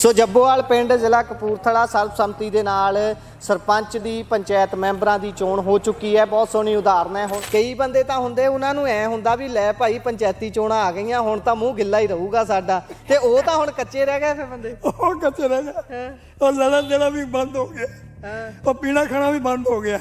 ਸੋ ਜੱਬੋਵਾਲ ਪਿੰਡ ਜ਼ਿਲ੍ਹਾ ਕਪੂਰਥਲਾ ਸਰਬਸੰਮਤੀ ਦੇ ਨਾਲ ਸਰਪੰਚ ਦੀ ਪੰਚਾਇਤ ਮੈਂਬਰਾਂ ਦੀ ਚੋਣ ਹੋ ਚੁੱਕੀ ਹੈ। ਬਹੁਤ ਸੋਹਣੀ ਉਦਾਹਰਨ ਹੈ। ਹੁਣ ਕਈ ਬੰਦੇ ਤਾਂ ਹੁੰਦੇ ਉਹਨਾਂ ਨੂੰ ਐ ਹੁੰਦਾ ਵੀ ਲੈ ਭਾਈ ਪੰਚਾਇਤੀ ਚੋਣਾਂ ਆ ਗਈਆਂ ਹੁਣ ਤਾਂ ਮੂੰਹ ਗਿੱਲਾ ਹੀ ਰਹੂਗਾ ਸਾਡਾ, ਤੇ ਉਹ ਤਾਂ ਹੁਣ ਕੱਚੇ ਰਹਿ ਗਏ। ਫਿਰ ਬੰਦੇ ਉਹ ਕੱਚੇ ਰਹਿ ਗਏ, ਉਹ ਲੈਣਾ ਦੇਣਾ ਵੀ ਬੰਦ ਹੋ ਗਿਆ, ਉਹ ਪੀਣਾ ਖਾਣਾ ਵੀ ਬੰਦ ਹੋ ਗਿਆ।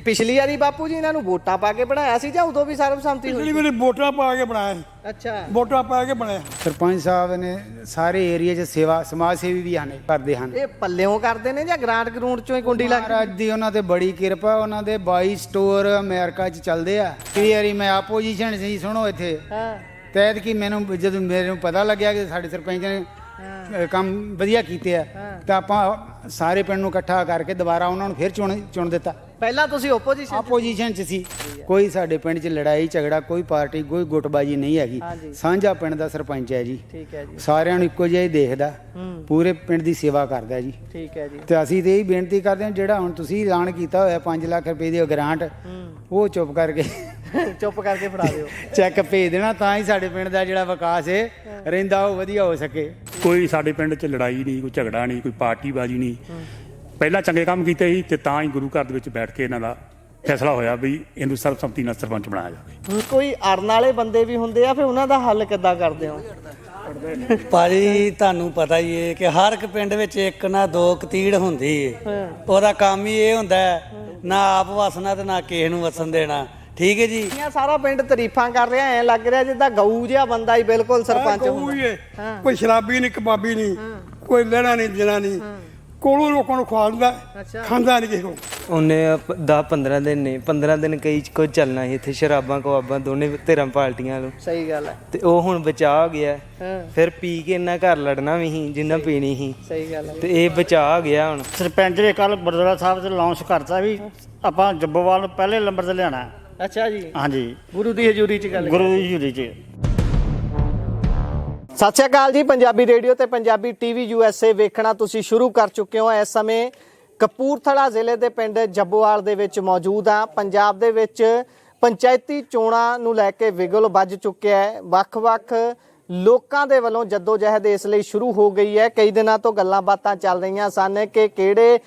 ਪਿਛਲੀ ਵਾਰੀ ਬਾਪੂ ਜੀ ਇਹਨਾਂ ਨੂੰ ਵੋਟਾਂ ਪਾ ਕੇ ਬਣਾਇਆ ਸੀ ਜਾਂ ਉਦੋਂ ਵੀ ਸਰਬਸੰਮਤੀ ਹੋਈ? ਮੇਰੀ ਵੋਟਾਂ ਪਾ ਕੇ ਬਣਾਇਆ। ਅੱਛਾ, ਵੋਟਾਂ ਪਾ ਕੇ ਬਣਾਇਆ। ਸਰਪੰਚ ਸਾਹਿਬ ਨੇ ਸਾਰੇ ਏਰੀਆ 'ਚ ਸੇਵਾ ਸਮਾਜ ਸੇਵੀ ਵੀ ਹਨ ਕਰਦੇ ਹਨ। ਇਹ ਪੱਲਿਓਂ ਕਰਦੇ ਨੇ ਜਾਂ ਗ੍ਰਾਂਟ ਗਰੂੰਟ ਚੋਂ ਹੀ ਕੁੰਡੀ ਲੱਗ? ਮਹਾਰਾਜ ਦੀ ਉਹਨਾਂ ਤੇ ਬੜੀ ਕਿਰਪਾ, ਉਹਨਾਂ ਦੇ 22 ਸਟੋਰ ਅਮਰੀਕਾ 'ਚ ਚੱਲਦੇ ਆ। ਕਈ ਵਾਰੀ ਮੈਂ ਆਪੋਜੀਸ਼ਨ ਸੀ, ਸੁਣੋ ਇੱਥੇ ਤੈਦ ਕਿ ਮੈਨੂੰ ਜਦੋਂ ਮੈਨੂੰ ਪਤਾ ਲੱਗਿਆ ਕਿ ਸਾਡੇ ਸਰਪੰਚ ਨੇ ਕੰਮ ਵਧੀਆ ਕੀਤੇ ਆ ਤਾਂ ਆਪਾਂ ਸਾਰੇ ਪਿੰਡ ਨੂੰ ਇਕੱਠਾ ਕਰਕੇ ਦੁਬਾਰਾ ਉਹਨਾਂ ਨੂੰ ਫਿਰ ਚੁਣ ਦਿੱਤਾ। ਪਹਿਲਾਂ ਤੁਸੀਂ ਆਪੋਜੀਸ਼ਨ 'ਚ ਸੀ। ਕੋਈ ਸਾਡੇ ਪਿੰਡ 'ਚ ਲੜਾਈ ਝਗੜਾ, ਕੋਈ ਪਾਰਟੀ, ਕੋਈ ਗੁੱਟਬਾਜੀ ਨਹੀਂ ਹੈਗੀ। ਸਾਂਝਾ ਪਿੰਡ ਦਾ ਸਰਪੰਚ ਹੈ ਜੀ। ਠੀਕ ਹੈ ਜੀ। ਸਾਰਿਆਂ ਨੂੰ ਇੱਕੋ ਜਿਹਾ ਹੀ ਦੇਖਦਾ, ਪੂਰੇ ਪਿੰਡ ਦੀ ਸੇਵਾ ਕਰਦਾ ਜੀ। ਠੀਕ ਹੈ ਜੀ। ਤੇ ਅਸੀਂ ਤੇ ਇਹ ਬੇਨਤੀ ਕਰਦੇ ਹਾਂ, ਜਿਹੜਾ ਹੁਣ ਤੁਸੀਂ ਐਲਾਨ ਕੀਤਾ ਹੋਇਆ 5 ਲੱਖ ਰੁਪਏ ਦੀ ਗ੍ਰਾਂਟ, ਉਹ ਚੁੱਪ ਕਰਕੇ ਫੜਾ ਦਿਓ, ਚੈੱਕ ਭੇਜ ਦੇਣਾ, ਤਾਂ ਹੀ ਸਾਡੇ ਪਿੰਡ ਦਾ ਜਿਹੜਾ ਵਿਕਾਸ ਹੈ ਰਹਿੰਦਾ ਉਹ ਵਧੀਆ ਹੋ ਸਕੇ। ਕੋਈ ਸਾਡੇ ਪਿੰਡ 'ਚ ਲੜਾਈ ਨਹੀਂ, ਕੋਈ ਝਗੜਾ ਨਹੀਂ, ਕੋਈ ਪਾਰਟੀਬਾਜ਼ੀ ਨਹੀਂ। ਪਹਿਲਾਂ ਚੰਗੇ ਕੰਮ ਕੀਤੇ ਸੀ ਤੇ ਤਾਂ ਹੀ ਗੁਰੂ ਘਰ ਦੇ ਵਿੱਚ ਬੈਠ ਕੇ ਇਹਨਾਂ ਦਾ ਫੈਸਲਾ ਹੋਇਆ ਵੀ ਇਹਨੂੰ ਸਰਬਸੰਮਤੀ ਨਾਲ ਸਰਪੰਚ ਬਣਾਇਆ ਜਾਵੇ। ਕੋਈ ਅੜਨ ਵਾਲੇ ਬੰਦੇ ਵੀ ਹੁੰਦੇ ਆ, ਫਿਰ ਉਹਨਾਂ ਦਾ ਹੱਲ ਕਿੱਦਾਂ ਕਰਦੇ ਹੋ? ਭਾਜੀ ਤੁਹਾਨੂੰ ਪਤਾ ਹੀ ਹੈ ਕਿ ਹਰ ਇੱਕ ਪਿੰਡ ਵਿੱਚ ਇੱਕ ਨਾ ਦੋ ਕਤੀੜ ਹੁੰਦੀ ਹੈ। ਉਹਦਾ ਕੰਮ ਹੀ ਇਹ ਹੁੰਦਾ ਨਾ ਆਪ ਵਸਣਾ ਤੇ ਨਾ ਕਿਸੇ ਨੂੰ ਵਸਣ ਦੇਣਾ। ਠੀਕ ਹੈ ਜੀ। ਸਾਰਾ ਪਿੰਡ ਤਾਰੀਫਾਂ ਕਰ ਰਿਹਾ, ਐ ਲੱਗ ਰਿਹਾ ਜਿੱਦਾਂ ਗਊ ਜਿਹਾ ਬੰਦਾ ਹੀ ਬਿਲਕੁਲ ਸਰਪੰਚ ਹੁੰਦਾ। ਕੋਈ ਸ਼ਰਾਬੀ ਨਹੀਂ, ਕਬਾਬੀ ਨਹੀਂ, ਕੋਈ ਲੈਣਾ ਨਹੀਂ ਦੇਣਾ ਨਹੀਂ, ਕੋਲੋਂ ਲੋਕਾਂ ਨੂੰ ਖਵਾਉਂਦਾ, ਖਾਂਦਾ ਨਹੀਂ ਕਿਸੇ ਨੂੰ। ਉਹਨੇ 10-15 ਦਿਨ ਨੇ 15 ਦਿਨ ਕਈ ਕੁਝ ਚੱਲਣਾ ਸੀ ਇੱਥੇ, ਸ਼ਰਾਬਾਂ ਕਬਾਬਾਂ ਦੋਨੇ ਧਿਰਾਂ ਪਾਰਟੀਆਂ ਨੂੰ। ਸਹੀ ਗੱਲ ਹੈ। ਤੇ ਉਹ ਹੁਣ ਬਚਾ ਹੋ ਗਿਆ। ਫਿਰ ਪੀ ਕੇ ਇਹਨਾਂ ਘਰ ਲੜਨਾ ਵੀ ਸੀ ਜਿੰਨਾ ਪੀਣੀ ਸੀ। ਸਹੀ ਗੱਲ ਹੈ। ਤੇ ਇਹ ਬਚਾ ਹੋ ਗਿਆ ਹੁਣ। ਸਰਪੰਚ ਨੇ ਕੱਲ ਗੁਰਦੁਆਰਾ ਸਾਹਿਬ ਤੇ ਲਾਂਚ ਕਰਤਾ ਵੀ ਆਪਾਂ ਜੱਬੋਵਾਲ ਨੂੰ ਪਹਿਲੇ ਨੰਬਰ ਤੇ ਲਿਆਣਾ। ਅੱਛਾ ਜੀ। ਹਾਂਜੀ, ਗੁਰੂ ਦੀ ਹਜ਼ੂਰੀ 'ਚ ਗੱਲ। ਗੁਰੂ ਦੀ ਹਜ਼ੂਰੀ 'ਚ। ਸਤਿ ਸ਼੍ਰੀ ਅਕਾਲ ਜੀ। ਪੰਜਾਬੀ ਰੇਡੀਓ ਤੇ ਪੰਜਾਬੀ ਟੀਵੀ USA ਵੇਖਣਾ ਤੁਸੀਂ ਸ਼ੁਰੂ ਕਰ ਚੁੱਕੇ ਹੋ। ਇਸ ਸਮੇਂ ਕਪੂਰਥਲਾ ਜ਼ਿਲ੍ਹੇ ਦੇ ਪਿੰਡ ਜੱਬੋਵਾਲ ਦੇ ਵਿੱਚ ਮੌਜੂਦ ਆ। ਪੰਜਾਬ ਦੇ ਵਿੱਚ ਪੰਚਾਇਤੀ ਚੋਣਾਂ ਨੂੰ ਲੈ ਕੇ ਵਿਗਲ ਵੱਜ ਚੁੱਕਿਆ ਹੈ। ਵੱਖ-ਵੱਖ ਲੋਕਾਂ ਦੇ ਵੱਲੋਂ ਜੱਦੋ-ਜਹਿਦ ਇਸ ਲਈ ਸ਼ੁਰੂ ਹੋ ਗਈ ਹੈ। ਕਈ ਦਿਨਾਂ ਤੋਂ ਗੱਲਾਂ ਬਾਤਾਂ ਚੱਲ ਰਹੀਆਂ ਸਨ ਕਿ ਕਿਹੜੇ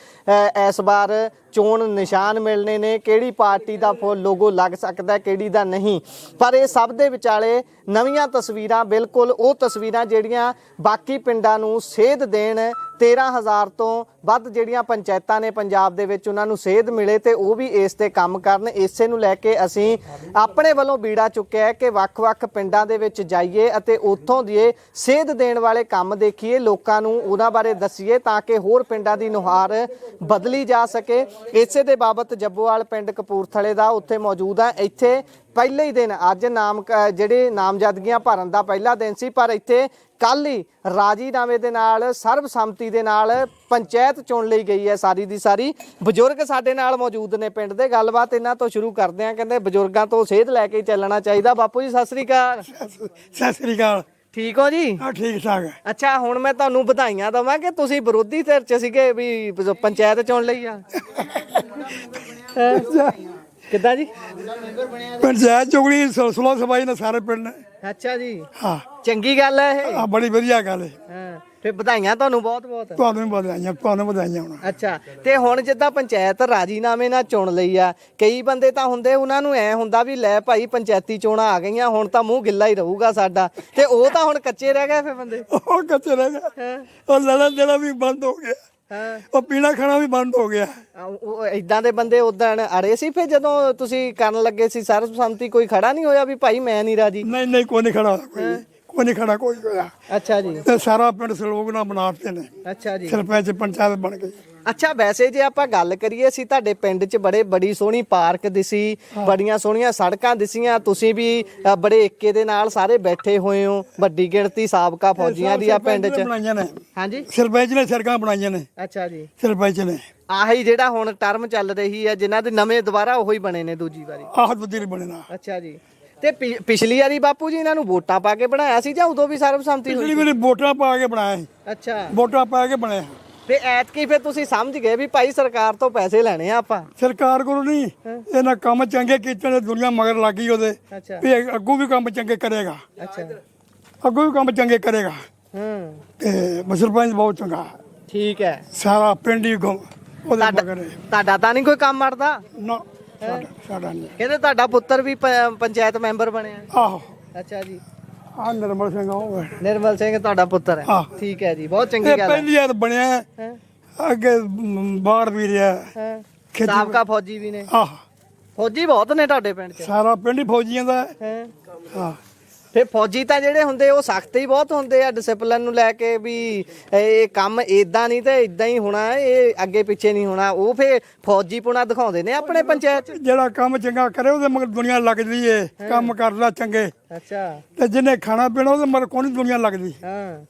ਇਸ ਵਾਰ ਚੋਣ ਨਿਸ਼ਾਨ ਮਿਲਣੇ ਨੇ, ਕਿਹੜੀ ਪਾਰਟੀ ਦਾ ਲੋਗੋ ਲੱਗ ਸਕਦਾ, ਕਿਹੜੀ ਦਾ ਨਹੀਂ। ਪਰ ਇਹ ਸਭ ਦੇ ਵਿਚਾਲੇ ਨਵੀਆਂ ਤਸਵੀਰਾਂ, ਬਿਲਕੁਲ ਉਹ ਤਸਵੀਰਾਂ ਜਿਹੜੀਆਂ ਬਾਕੀ ਪਿੰਡਾਂ ਨੂੰ ਸੇਧ ਦੇਣ। 13,000 ਤੋਂ ਵੱਧ ਜਿਹੜੀਆਂ ਪੰਚਾਇਤਾਂ ਨੇ ਪੰਜਾਬ ਦੇ ਵਿੱਚ, ਉਹਨਾਂ ਨੂੰ ਸੇਧ ਮਿਲੇ ਤੇ ਉਹ ਵੀ ਇਸ ਤੇ ਕੰਮ ਕਰਨ। ਇਸੇ ਨੂੰ ਲੈ ਕੇ ਅਸੀਂ ਆਪਣੇ ਵੱਲੋਂ ਬੀੜਾ ਚੁੱਕਿਆ ਹੈ ਕਿ ਵੱਖ-ਵੱਖ ਪਿੰਡਾਂ ਦੇ ਵਿੱਚ ਜਾਈਏ ਅਤੇ ਉੱਥੋਂ ਦੀ ਸੇਧ ਦੇਣ ਵਾਲੇ ਕੰਮ ਦੇਖੀਏ, ਲੋਕਾਂ ਨੂੰ ਉਹਨਾਂ ਬਾਰੇ ਦੱਸੀਏ ਤਾਂ ਕਿ ਹੋਰ ਪਿੰਡਾਂ ਦੀ ਨੁਹਾਰ ਬਦਲੀ ਜਾ ਸਕੇ। ਇਸੇ ਦੇ ਬਾਬਤ ਜੱਬੋਵਾਲ ਪਿੰਡ ਕਪੂਰਥਲੇ ਦਾ ਉੱਥੇ ਮੌਜੂਦ ਆ। ਇੱਥੇ ਪਹਿਲੇ ਹੀ ਦਿਨ, ਅੱਜ ਜਿਹੜੇ ਨਾਮਜ਼ਦਗੀਆਂ ਭਰਨ ਦਾ ਪਹਿਲਾ ਦਿਨ ਸੀ, ਪਰ ਇੱਥੇ ਕੱਲ ਹੀ ਰਾਜੀਨਾਮੇ ਦੇ ਨਾਲ, ਸਰਬਸੰਮਤੀ ਦੇ ਨਾਲ ਪੰਚਾਇਤ ਚੁਣ ਲਈ ਗਈ ਹੈ ਸਾਰੀ ਦੀ ਸਾਰੀ। ਬਜ਼ੁਰਗ ਸਾਡੇ ਨਾਲ ਮੌਜੂਦ ਨੇ ਪਿੰਡ ਦੇ, ਗੱਲਬਾਤ ਇਹਨਾਂ ਤੋਂ ਸ਼ੁਰੂ ਕਰਦੇ ਆ। ਕਹਿੰਦੇ ਬਜ਼ੁਰਗਾਂ ਤੋਂ ਸੇਧ ਲੈ ਕੇ ਚੱਲਣਾ ਚਾਹੀਦਾ। ਬਾਪੂ ਜੀ ਸਤਿ ਸ੍ਰੀ ਅਕਾਲ। ਸਤਿ ਸ੍ਰੀ ਅਕਾਲ। ਠੀਕ ਹੋ ਜੀ? ਹਾਂ, ਠੀਕ ਠਾਕ ਹੈ। ਅੱਛਾ, ਹੁਣ ਮੈਂ ਤੁਹਾਨੂੰ ਵਧਾਈਆਂ ਦਵਾਂ ਕਿ ਤੁਸੀਂ ਵਿਰੋਧੀ ਧਿਰ 'ਚ ਸੀਗੇ ਵੀ ਪੰਚਾਇਤ ਚੁਣ ਲਈ ਆ। ਕਿੱਦਾਂ ਜੀ? ਪੰਚਾਇਤ ਚੁਗਲੀ ਸੁਲਹ ਸਫਾਈ ਨਾਲ ਸਾਰੇ ਪਿੰਡ ਨੇ। ਅੱਛਾ ਜੀ। ਹਾਂ, ਚੰਗੀ ਗੱਲ ਹੈ ਇਹ। ਹਾਂ, ਬੜੀ ਵਧੀਆ ਗੱਲ ਹੈ। ਹਾਂ, ਤੇ ਵਧਾਈਆਂ ਤੁਹਾਨੂੰ ਬਹੁਤ-ਬਹੁਤ। ਤੁਹਾਨੂੰ ਵਧਾਈਆਂ ਹੁਣ। ਅੱਛਾ, ਤੇ ਹੁਣ ਜਿੱਦਾਂ ਪੰਚਾਇਤ ਰਾਜੀਨਾਮੇ ਨਾਲ ਚੁਣ ਲਈ ਆ, ਕਈ ਬੰਦੇ ਤਾਂ ਹੁੰਦੇ ਉਹਨਾਂ ਨੂੰ ਐ ਹੁੰਦਾ ਵੀ ਲੈ ਭਾਈ ਪੰਚਾਇਤੀ ਚੋਣਾਂ ਆ ਗਈਆਂ ਹੁਣ ਤਾਂ ਮੂੰਹ ਗਿੱਲਾ ਹੀ ਰਹੂਗਾ ਸਾਡਾ, ਤੇ ਉਹ ਤਾਂ ਹੁਣ ਕੱਚੇ ਰਹਿ ਗਏ। ਫਿਰ ਬੰਦੇ ਉਹ ਕੱਚੇ ਰਹਿ ਗਏ, ਉਹ ਲੈਣਾ ਦੇਣਾ ਵੀ ਬੰਦ ਹੋ ਗਿਆ, ਉਹ ਪੀਣਾ ਖਾਣਾ ਵੀ ਬੰਦ ਹੋ ਗਿਆ। ਉਹ ਏਦਾਂ ਦੇ ਬੰਦੇ ਉਦੋਂ ਅੜੇ ਸੀ। ਫਿਰ ਜਦੋਂ ਤੁਸੀਂ ਕਰਨ ਲੱਗੇ ਸੀ ਸਰਬਸੰਮਤੀ, ਕੋਈ ਖੜਾ ਨਹੀਂ ਹੋਇਆ ਵੀ ਭਾਈ ਮੈਂ ਨਹੀਂ ਰਾਜੀ? ਨਹੀਂ, ਕੋਈ ਨਹੀਂ ਖੜਾ, ਕੋਈ ਨਹੀਂ ਖੜਾ, ਕੋਈ ਹੋਇਆ। ਅੱਛਾ ਜੀ। ਤੇ ਸਾਰਾ ਪਿੰਡ ਸਲੋਗ ਨਾਲ ਬਣਾਤੇ ਨੇ। ਅੱਛਾ ਜੀ। ਸਰਪੰਚ ਪੰਚਾਇਤ ਬਣ ਗਈ। ਅੱਛਾ, ਵੈਸੇ ਜੇ ਆਪਾਂ ਗੱਲ ਕਰੀਏ, ਸੀ ਤੁਹਾਡੇ ਪਿੰਡ 'ਚ ਬੜੀ ਸੋਹਣੀ ਪਾਰਕ ਦਿਸੀ, ਬੜੀਆਂ ਸੋਹਣੀਆਂ ਸੜਕਾਂ ਦਿਸੀਆਂ, ਤੁਸੀਂ ਵੀ ਬੜੇ ਏਕੇ ਦੇ ਨਾਲ ਸਾਰੇ ਬੈਠੇ ਹੋਏ ਹੋ। ਵੱਡੀ ਗਿਣਤੀ ਸਾਬਕਾ ਫੌਜੀਆਂ ਦੀ ਆ ਪਿੰਡ 'ਚ। ਹਾਂਜੀ, ਸਰਪੰਚ ਨੇ ਸੜਕਾਂ ਬਣਾਈਆਂ ਨੇ। ਅੱਛਾ ਜੀ। ਸਰਪੰਚ ਨੇ ਆਹੀ ਜਿਹੜਾ ਹੁਣ ਟਰਮ ਚੱਲ ਰਹੀ ਹੈ, ਜਿਨ੍ਹਾਂ ਦੇ ਨਵੇਂ ਦੁਬਾਰਾ ਉਹੀ ਬਣੇ ਨੇ ਦੂਜੀ ਵਾਰੀ। ਆਹ ਬੁੱਧੀ ਬਣਨਾ। ਅੱਛਾ ਜੀ। ਤੇ ਪਿਛਲੀ ਵਾਰੀ ਬਾਪੂ ਜੀ ਇਹਨਾਂ ਨੂੰ ਵੋਟਾਂ ਪਾ ਕੇ ਬਣਾਇਆ ਸੀ ਜਾਂ ਉਦੋਂ ਵੀ ਸਰਬਸੰਮਤੀ ਹੋਈ? ਮੇਰੀ ਵੋਟਾਂ ਪਾ ਕੇ ਬਣਾਇਆ। ਅੱਛਾ, ਵੋਟਾਂ ਪਾ ਕੇ ਬਣਿਆ। ਤੇ ਐਤਕੀ ਫਿਰ ਤੁਸੀਂ ਸਮਝ ਗਏ ਵੀ ਭਾਈ ਸਰਕਾਰ ਤੋਂ ਪੈਸੇ ਲੈਣੇ ਆ ਆਪਾਂ? ਸਰਕਾਰ ਕੋਲ ਨਹੀਂ, ਇਹਨਾਂ ਕੰਮ ਚੰਗੇ ਕੀਤੇ ਨੇ, ਦੁਨੀਆ ਮਗਰ ਲੱਗੀ ਉਹਦੇ ਅੱਛਾ। ਵੀ ਅੱਗੋਂ ਵੀ ਕੰਮ ਚੰਗੇ ਕਰੇਗਾ। ਅੱਛਾ, ਅੱਗੋਂ ਵੀ ਕੰਮ ਚੰਗੇ ਕਰੇਗਾ। ਤੇ ਸਰਪੰਚ ਬਹੁਤ ਚੰਗਾ, ਠੀਕ ਹੈ। ਸਾਰਾ ਪਿੰਡ ਹੀ ਉਹਦੇ ਮਗਰ ਹੈ। ਤੁਹਾਡਾ ਤਾਂ ਨਹੀਂ ਕੋਈ ਕੰਮ ਅੜਦਾ? ਨਾ ਸਾਡਾ ਨਹੀਂ। ਕਹਿੰਦੇ ਤੁਹਾਡਾ ਪੁੱਤਰ ਵੀ ਪੰਚਾਇਤ ਮੈਂਬਰ ਬਣਿਆ। ਆਹੋ ਅੱਛਾ ਜੀ। ਆ ਨਿਰਮਲ ਸਿੰਘ ਉਹ ਹੈ। ਨਿਰਮਲ ਸਿੰਘ ਤੁਹਾਡਾ ਪੁੱਤਰ ਹੈ। ਆਹ। ਠੀਕ ਹੈ ਜੀ, ਬਹੁਤ ਚੰਗੀ ਇਹ ਗੱਲ ਹੈ। ਪਹਿਲੀ ਵਾਰ ਬਣਿਆ ਹੈ। ਹੈਂ? ਅੱਗੇ ਬਾਹਰ ਵੀ ਰਿਹਾ ਹੈਂ? ਖੇਤੀ- ਸਾਬਕਾ ਫੌਜੀ ਵੀ ਨੇ। ਆਹ ਫੌਜੀ ਬਹੁਤ ਨੇ ਤੁਹਾਡੇ ਪਿੰਡ 'ਚ। ਸਾਰਾ ਪਿੰਡ ਹੀ ਫੌਜੀਆਂ ਦਾ ਹੈ। ਹੈਂ? ਹਾਂ ਫਿਰ ਫੌਜੀ ਤਾਂ ਜਿਹੜੇ ਹੁੰਦੇ ਉਹ ਸਖਤ ਹੀ ਬਹੁਤ ਹੁੰਦੇ ਆ ਡਿਸਪਲਿਨ ਨੂੰ ਲੈ ਕੇ, ਵੀ ਇਹ ਕੰਮ ਇਦਾਂ ਨਹੀਂ ਤੇ ਇਦਾਂ ਹੀ ਹੋਣਾ, ਇਹ ਅੱਗੇ ਪਿੱਛੇ ਨਹੀਂ ਹੋਣਾ। ਉਹ ਫਿਰ ਫੌਜੀ ਪੁਣਾ ਦਿਖਾਉਂਦੇ ਨੇ ਆਪਣੇ ਪੰਚਾਇਤ 'ਚ। ਜਿਹੜਾ ਕੰਮ ਚੰਗਾ ਕਰੇ ਉਹਦੇ ਮਗਰ ਦੁਨੀਆ ਲੱਗਦੀ ਏ। ਕੰਮ ਕਰਦਾ ਚੰਗੇ ਅੱਛਾ। ਤੇ ਜਿਹਨੇ ਖਾਣਾ ਪੀਣਾ ਉਹਦੇ ਮਗਰ ਕੋਈ ਨਹੀਂ ਦੁਨੀਆ ਲੱਗਦੀ। ਹਾਂ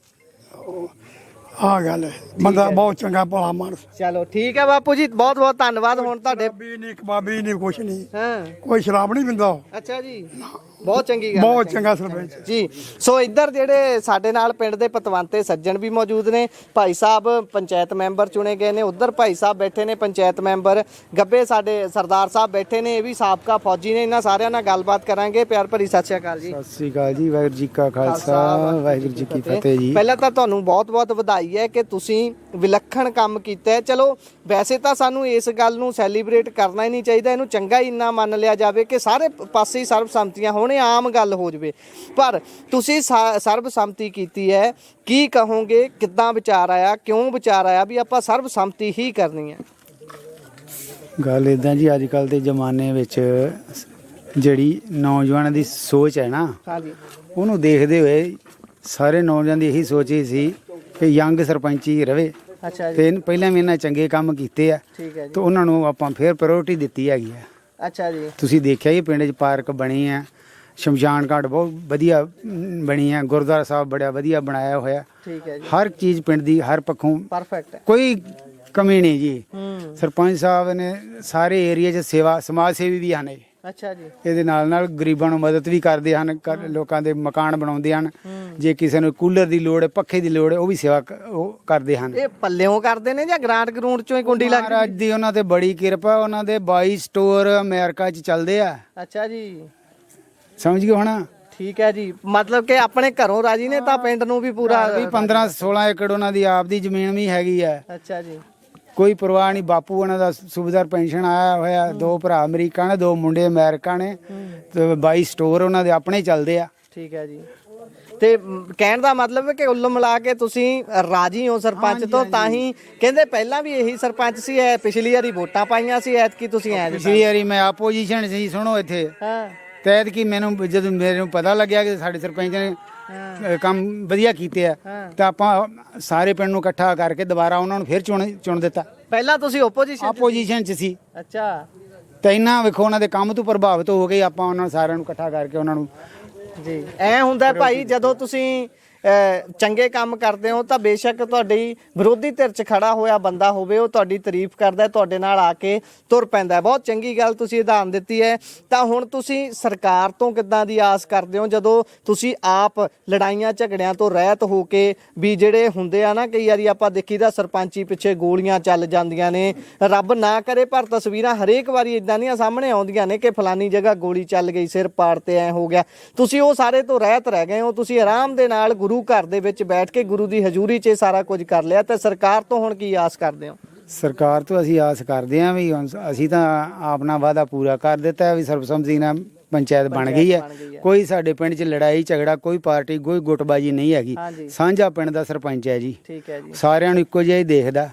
ਆਹ ਗੱਲ ਹੈ। ਬੰਦਾ ਬਹੁਤ ਚੰਗਾ ਭਲਾ ਮਾਨਸ। ਚਲੋ ਠੀਕ ਹੈ ਬਾਪੂ ਜੀ, ਬਹੁਤ ਬਹੁਤ ਧੰਨਵਾਦ। ਹੁਣ ਤੁਹਾਡੇ ਸ਼ਰਾਬੀ ਨਹੀਂ, ਕਬਾਬੀ ਨਹੀਂ, ਕੁਛ ਨਹੀਂ, ਹਾਂ। ਕੋਈ ਸ਼ਰਾਬ ਨਹੀਂ ਪੀਂਦਾ ਉਹ। ਅੱਛਾ ਜੀ, ਬਹੁਤ ਚੰਗੀ ਗੱਲ ਹੈ। ਬਹੁਤ ਚੰਗਾ ਸਰਪੰਚ ਜੀ। ਸੋ ਇੱਧਰ ਜਿਹੜੇ ਸਾਡੇ ਨਾਲ ਪਿੰਡ ਦੇ ਪਤਵੰਤੇ ਸੱਜਣ ਵੀ ਮੌਜੂਦ ਨੇ। ਭਾਈ ਸਾਹਿਬ ਪੰਚਾਇਤ ਮੈਂਬਰ ਚੁਣੇ ਗਏ ਨੇ, ਉਧਰ ਭਾਈ ਸਾਹਿਬ ਬੈਠੇ ਨੇ ਪੰਚਾਇਤ ਮੈਂਬਰ, ਗੱਬੇ ਸਾਡੇ ਸਰਦਾਰ ਸਾਹਿਬ ਬੈਠੇ ਨੇ, ਇਹ ਵੀ ਸਾਬਕਾ ਫੌਜੀ ਨੇ। ਇਹਨਾਂ ਸਾਰਿਆਂ ਨਾਲ ਗੱਲਬਾਤ ਕਰਾਂਗੇ। ਪਿਆਰ ਭਰੀ ਸਤਿ ਸ਼੍ਰੀ ਅਕਾਲ ਜੀ। ਸਤਿ ਸ੍ਰੀ ਅਕਾਲ ਜੀ। ਵਾਹਿਗੁਰੂ ਜੀ ਕਾ ਖਾਲਸਾ, ਵਾਹਿਗੁਰੂ ਜੀ ਕੀ ਫਤਿਹ ਜੀ। ਪਹਿਲਾਂ ਤਾਂ ਤੁਹਾਨੂੰ ਬਹੁਤ-ਬਹੁਤ ਵਧਾਈ ਹੈ ਕਿ ਤੁਸੀਂ ਵਿਲੱਖਣ ਕੰਮ ਕੀਤਾ ਹੈ। ਚਲੋ ਵੈਸੇ ਤਾਂ ਸਾਨੂੰ ਇਸ ਗੱਲ ਨੂੰ ਸੈਲੀਬ੍ਰੇਟ ਕਰਨਾ ਹੀ ਨਹੀਂ ਚਾਹੀਦਾ, ਇਹਨੂੰ ਚੰਗਾ ਹੀ ਇੰਨਾ ਮੰਨ ਲਿਆ ਜਾਵੇ ਕਿ ਸਾਰੇ ਪਾਸੇ ਹੀ ਸਰਬਸੰਮਤੀਆਂ ਹੋਣ, ਇਹ ਆਮ ਗੱਲ ਹੋ ਜਾਵੇ। ਪਰ ਤੁਸੀਂ ਸਰਬਸੰਮਤੀ ਕੀਤੀ ਹੈ, ਕੀ ਕਹੋਗੇ? ਕਿੱਦਾਂ ਵਿਚਾਰ ਆਇਆ, ਕਿਉਂ ਵਿਚਾਰ ਆਇਆ ਵੀ ਆਪਾਂ ਸਰਬਸੰਮਤੀ ਹੀ ਕਰਨੀ ਹੈ? ਗੱਲ ਇਦਾਂ ਜੀ, ਅੱਜ ਕੱਲ ਦੇ ਜ਼ਮਾਨੇ ਵਿੱਚ ਜਿਹੜੀ ਨੌਜਵਾਨਾਂ ਦੀ ਸੋਚ ਹੈ ਨਾ, ਹਾਂਜੀ। ਉਹਨੂੰ ਦੇਖਦੇ ਹੋਏ ਸਾਰੇ ਨੌਜਵਾਨ ਦੀ ਇਹੀ ਸੋਚ ਹੀ ਸੀ ਕਿ ਯੰਗ ਸਰਪੰਚ ਹੀ ਰਵੇ। ਅੱਛਾ ਜੀ। ਤੇ ਪਹਿਲਾਂ ਵੀ ਇਹਨਾਂ ਚੰਗੇ ਕੰਮ ਕੀਤੇ ਆ, ਠੀਕ ਹੈ ਜੀ। ਤੇ ਉਹਨਾਂ ਨੂੰ ਆਪਾਂ ਫਿਰ ਪ੍ਰਾਇੋਰਟੀ ਦਿੱਤੀ ਹੈਗੀ ਆ। ਅੱਛਾ ਜੀ। ਤੁਸੀਂ ਦੇਖਿਆ ਹੀ ਪਿੰਡ 'ਚ ਪਾਰਕ ਬਣੀ ਆ, ਸ਼ਮਸ਼ਾਨ ਘਾਟ ਬਹੁਤ ਵਧੀਆ ਬਣੀ ਆ, ਗੁਰਦੁਆਰਾ ਸਾਹਿਬ ਬੜਾ ਵਧੀਆ ਬਣਾਇਆ ਹੋਇਆ। ਠੀਕ ਹੈ ਜੀ। ਹਰ ਚੀਜ਼ ਪਿੰਡ ਦੀ ਹਰ ਪੱਖੋਂ ਪਰਫੈਕਟ ਹੈ। ਕੋਈ ਕਮੀ ਨਹੀਂ ਜੀ। ਹੂੰ। ਸਰਪੰਚ ਸਾਹਿਬ ਨੇ ਸਾਰੇ ਏਰੀਆ 'ਚ ਸੇਵਾ, ਸਮਾਜ ਸੇਵੀ ਵੀ ਹਨ ਇਹ। ਅੱਛਾ ਜੀ। ਇਹਦੇ ਨਾਲ ਨਾਲ ਗਰੀਬਾਂ ਨੂੰ ਮਦਦ ਵੀ ਕਰਦੇ ਹਨ, ਲੋਕਾਂ ਦੇ ਮਕਾਨ ਬਣਾਉਂਦੇ ਹਨ। ਜੇ ਕਿਸੇ ਨੂੰ ਕੂਲਰ ਦੀ ਲੋੜ ਹੈ, ਪੱਖੇ ਦੀ ਲੋੜ ਹੈ, ਉਹ ਵੀ ਸੇਵਾ ਉਹ ਕਰਦੇ ਹਨ। ਇਹ ਪੱਲਿਓਂ ਕਰਦੇ ਨੇ ਜਾਂ ਗ੍ਰਾਂਟ ਗਰੂੰਟ ਚੋਂ ਹੀ ਕੁੰਡੀ ਲੱਗਦੀ? ਮਹਾਰਾਜ ਦੀ ਉਹਨਾਂ ਤੇ ਬੜੀ ਕਿਰਪਾ, ਉਹਨਾਂ ਦੇ 22 ਸਟੋਰ ਅਮਰੀਕਾ 'ਚ ਚੱਲਦੇ ਆ। ਅੱਛਾ ਜੀ। ਸਮਝ ਗਏ ਹੁਣ? ਠੀਕ ਹੈ ਜੀ, ਮਤਲਬ ਕਿ ਆਪਣੇ ਘਰੋਂ ਰਾਜੀ ਨੇ ਤਾਂ ਪਿੰਡ ਨੂੰ ਵੀ ਪੂਰਾ। ਵੀ 15-16 ਏਕੜ ਉਹਨਾਂ ਦੀ ਆਪ ਦੀ ਜ਼ਮੀਨ ਵੀ ਹੈਗੀ ਆ। ਅੱਛਾ ਜੀ। ਕੋਈ ਪਰਵਾਹ ਨਹੀਂ। ਬਾਪੂ ਉਹਨਾਂ ਦਾ ਸੂਬੇਦਾਰ ਪੈਨਸ਼ਨ ਆਇਆ ਹੋਇਆ, 2 ਭਰਾ ਅਮਰੀਕਾ ਨੇ, 2 ਮੁੰਡੇ ਅਮਰੀਕਾ ਨੇ, ਤੇ 22 ਸਟੋਰ ਉਹਨਾਂ ਦੇ ਆਪਣੇ ਚੱਲਦੇ ਆ। ਠੀਕ ਹੈ ਜੀ। ਤੇ ਕਹਿਣ ਦਾ ਮਤਲਬ ਹੈ ਕਿ ਉੱਲ ਮਿਲਾ ਕੇ ਤੁਸੀਂ ਰਾਜੀ ਹੋ ਸਰਪੰਚ ਤੋਂ, ਤਾਂ ਹੀ ਕਹਿੰਦੇ ਪਹਿਲਾਂ ਵੀ ਇਹੀ ਸਰਪੰਚ ਸੀ, ਇਹ ਪਿਛਲੀ ਵਾਰੀ ਵੋਟਾਂ ਪਾਈਆਂ ਸੀ, ਐਤਕੀ ਤੁਸੀਂ ਐ ਪਿਛਲੀ ਵਾਰੀ ਮੈਂ ਆਪੋਜੀਸ਼ਨ ਸੀ, ਸੁਣੋ ਇੱਥੇ। ਹਾਂ। ਤੇ ਐਤਕੀ ਮੈਨੂੰ ਜਦੋਂ ਮੇਰੇ ਨੂੰ ਪਤਾ ਲੱਗਿਆ ਕਿ ਸਾਡੇ ਸਰਪੰਚ ਨੇ ਕੰਮ ਵਧੀਆ ਕੀਤੇ ਆ, ਤਾਂ ਆਪਾਂ ਸਾਰੇ ਪਿੰਡ ਨੂੰ ਇਕੱਠਾ ਕਰਕੇ ਦੁਬਾਰਾ ਉਹਨਾਂ ਨੂੰ ਫਿਰ ਚੁਣ ਦਿੱਤਾ। ਪਹਿਲਾਂ ਤੁਸੀਂ ਆਪੋਜੀਸ਼ਨ 'ਚ ਸੀ। ਅੱਛਾ ਤੇ ਇੰਨਾ ਵੇਖੋ ਉਹਨਾਂ ਦੇ ਕੰਮ ਤੋਂ ਪ੍ਰਭਾਵਿਤ ਹੋ ਗਏ ਆਪਾਂ, ਉਹਨਾਂ ਸਾਰਿਆਂ ਨੂੰ ਇਕੱਠਾ ਕਰਕੇ ਉਹਨਾਂ ਨੂੰ ਜੀ। ਐ ਹੁੰਦਾ ਭਾਈ, ਜਦੋਂ ਤੁਸੀਂ ਚੰਗੇ ਕੰਮ ਕਰਦੇ ਹੋ ਤਾਂ ਬੇਸ਼ੱਕ ਤੁਹਾਡੀ ਵਿਰੋਧੀ ਧਿਰ 'ਚ ਖੜਾ ਹੋਇਆ ਬੰਦਾ ਹੋਵੇ, ਉਹ ਤੁਹਾਡੀ ਤਾਰੀਫ ਕਰਦਾ, ਤੁਹਾਡੇ ਨਾਲ ਆ ਕੇ ਤੁਰ ਪੈਂਦਾ। ਬਹੁਤ ਚੰਗੀ ਗੱਲ ਤੁਸੀਂ ਉਦਾਹਰਨ ਦਿੱਤੀ ਹੈ। ਤਾਂ ਹੁਣ ਤੁਸੀਂ ਸਰਕਾਰ ਤੋਂ ਕਿੱਦਾਂ ਦੀ ਆਸ ਕਰਦੇ ਹੋ, ਜਦੋਂ ਤੁਸੀਂ ਆਪ ਲੜਾਈਆਂ ਝਗੜਿਆਂ ਤੋਂ ਰਹਿਤ ਹੋ ਕੇ, ਵੀ ਜਿਹੜੇ ਹੁੰਦੇ ਆ ਨਾ ਕਈ ਵਾਰੀ ਆਪਾਂ ਦੇਖੀਦਾ ਸਰਪੰਚੀ ਪਿੱਛੇ ਗੋਲੀਆਂ ਚੱਲ ਜਾਂਦੀਆਂ ਨੇ, ਰੱਬ ਨਾ ਕਰੇ ਪਰ ਤਸਵੀਰਾਂ ਹਰੇਕ ਵਾਰੀ ਇਦਾਂ ਦੀਆਂ ਸਾਹਮਣੇ ਆਉਂਦੀਆਂ ਨੇ ਕਿ ਫਲਾਨੀ ਜਗ੍ਹਾ ਗੋਲੀ ਚੱਲ ਗਈ, ਸਿਰ ਪਾੜ ਤੇ ਐ ਹੋ ਗਿਆ। ਤੁਸੀਂ ਉਹ ਸਾਰੇ ਤੋਂ ਰਹਿਤ ਰਹਿ ਗਏ ਹੋ, ਤੁਸੀਂ ਆਰਾਮ ਦੇ ਨਾਲ ਗੁਰੂ ਘਰ ਦੇ ਵਿੱਚ ਬੈਠ ਕੇ ਗੁਰੂ ਦੀ ਹਜ਼ੂਰੀ 'ਚ ਸਾਰਾ ਕੁਝ ਕਰ ਲਿਆ। ਤੇ ਸਰਕਾਰ ਤੋਂ ਹੁਣ ਕੀ ਆਸ ਕਰਦੇ ਹੋ? ਸਰਕਾਰ ਤੋਂ ਅਸੀਂ ਆਸ ਕਰਦੇ ਹਾਂ ਵੀ ਹੁਣ ਅਸੀਂ ਤਾਂ ਆਪਣਾ ਵਾਅਦਾ ਪੂਰਾ ਕਰ ਦਿੱਤਾ ਹੈ ਵੀ ਸਰਬਸੰਮਤੀ ਨਾਲ ਪੰਚਾਇਤ ਬਣ ਗਈ ਹੈ। ਕੋਈ ਸਾਡੇ ਪਿੰਡ 'ਚ ਲੜਾਈ ਝਗੜਾ, ਕੋਈ ਪਾਰਟੀ, ਕੋਈ ਗੁੱਟਬਾਜੀ ਨਹੀਂ ਹੈਗੀ। ਸਾਂਝਾ ਪਿੰਡ ਦਾ ਸਰਪੰਚ ਹੈ ਜੀ। ਠੀਕ ਹੈ ਜੀ। ਸਾਰਿਆਂ ਨੂੰ ਇੱਕੋ ਜਿਹਾ ਹੀ ਦੇਖਦਾ,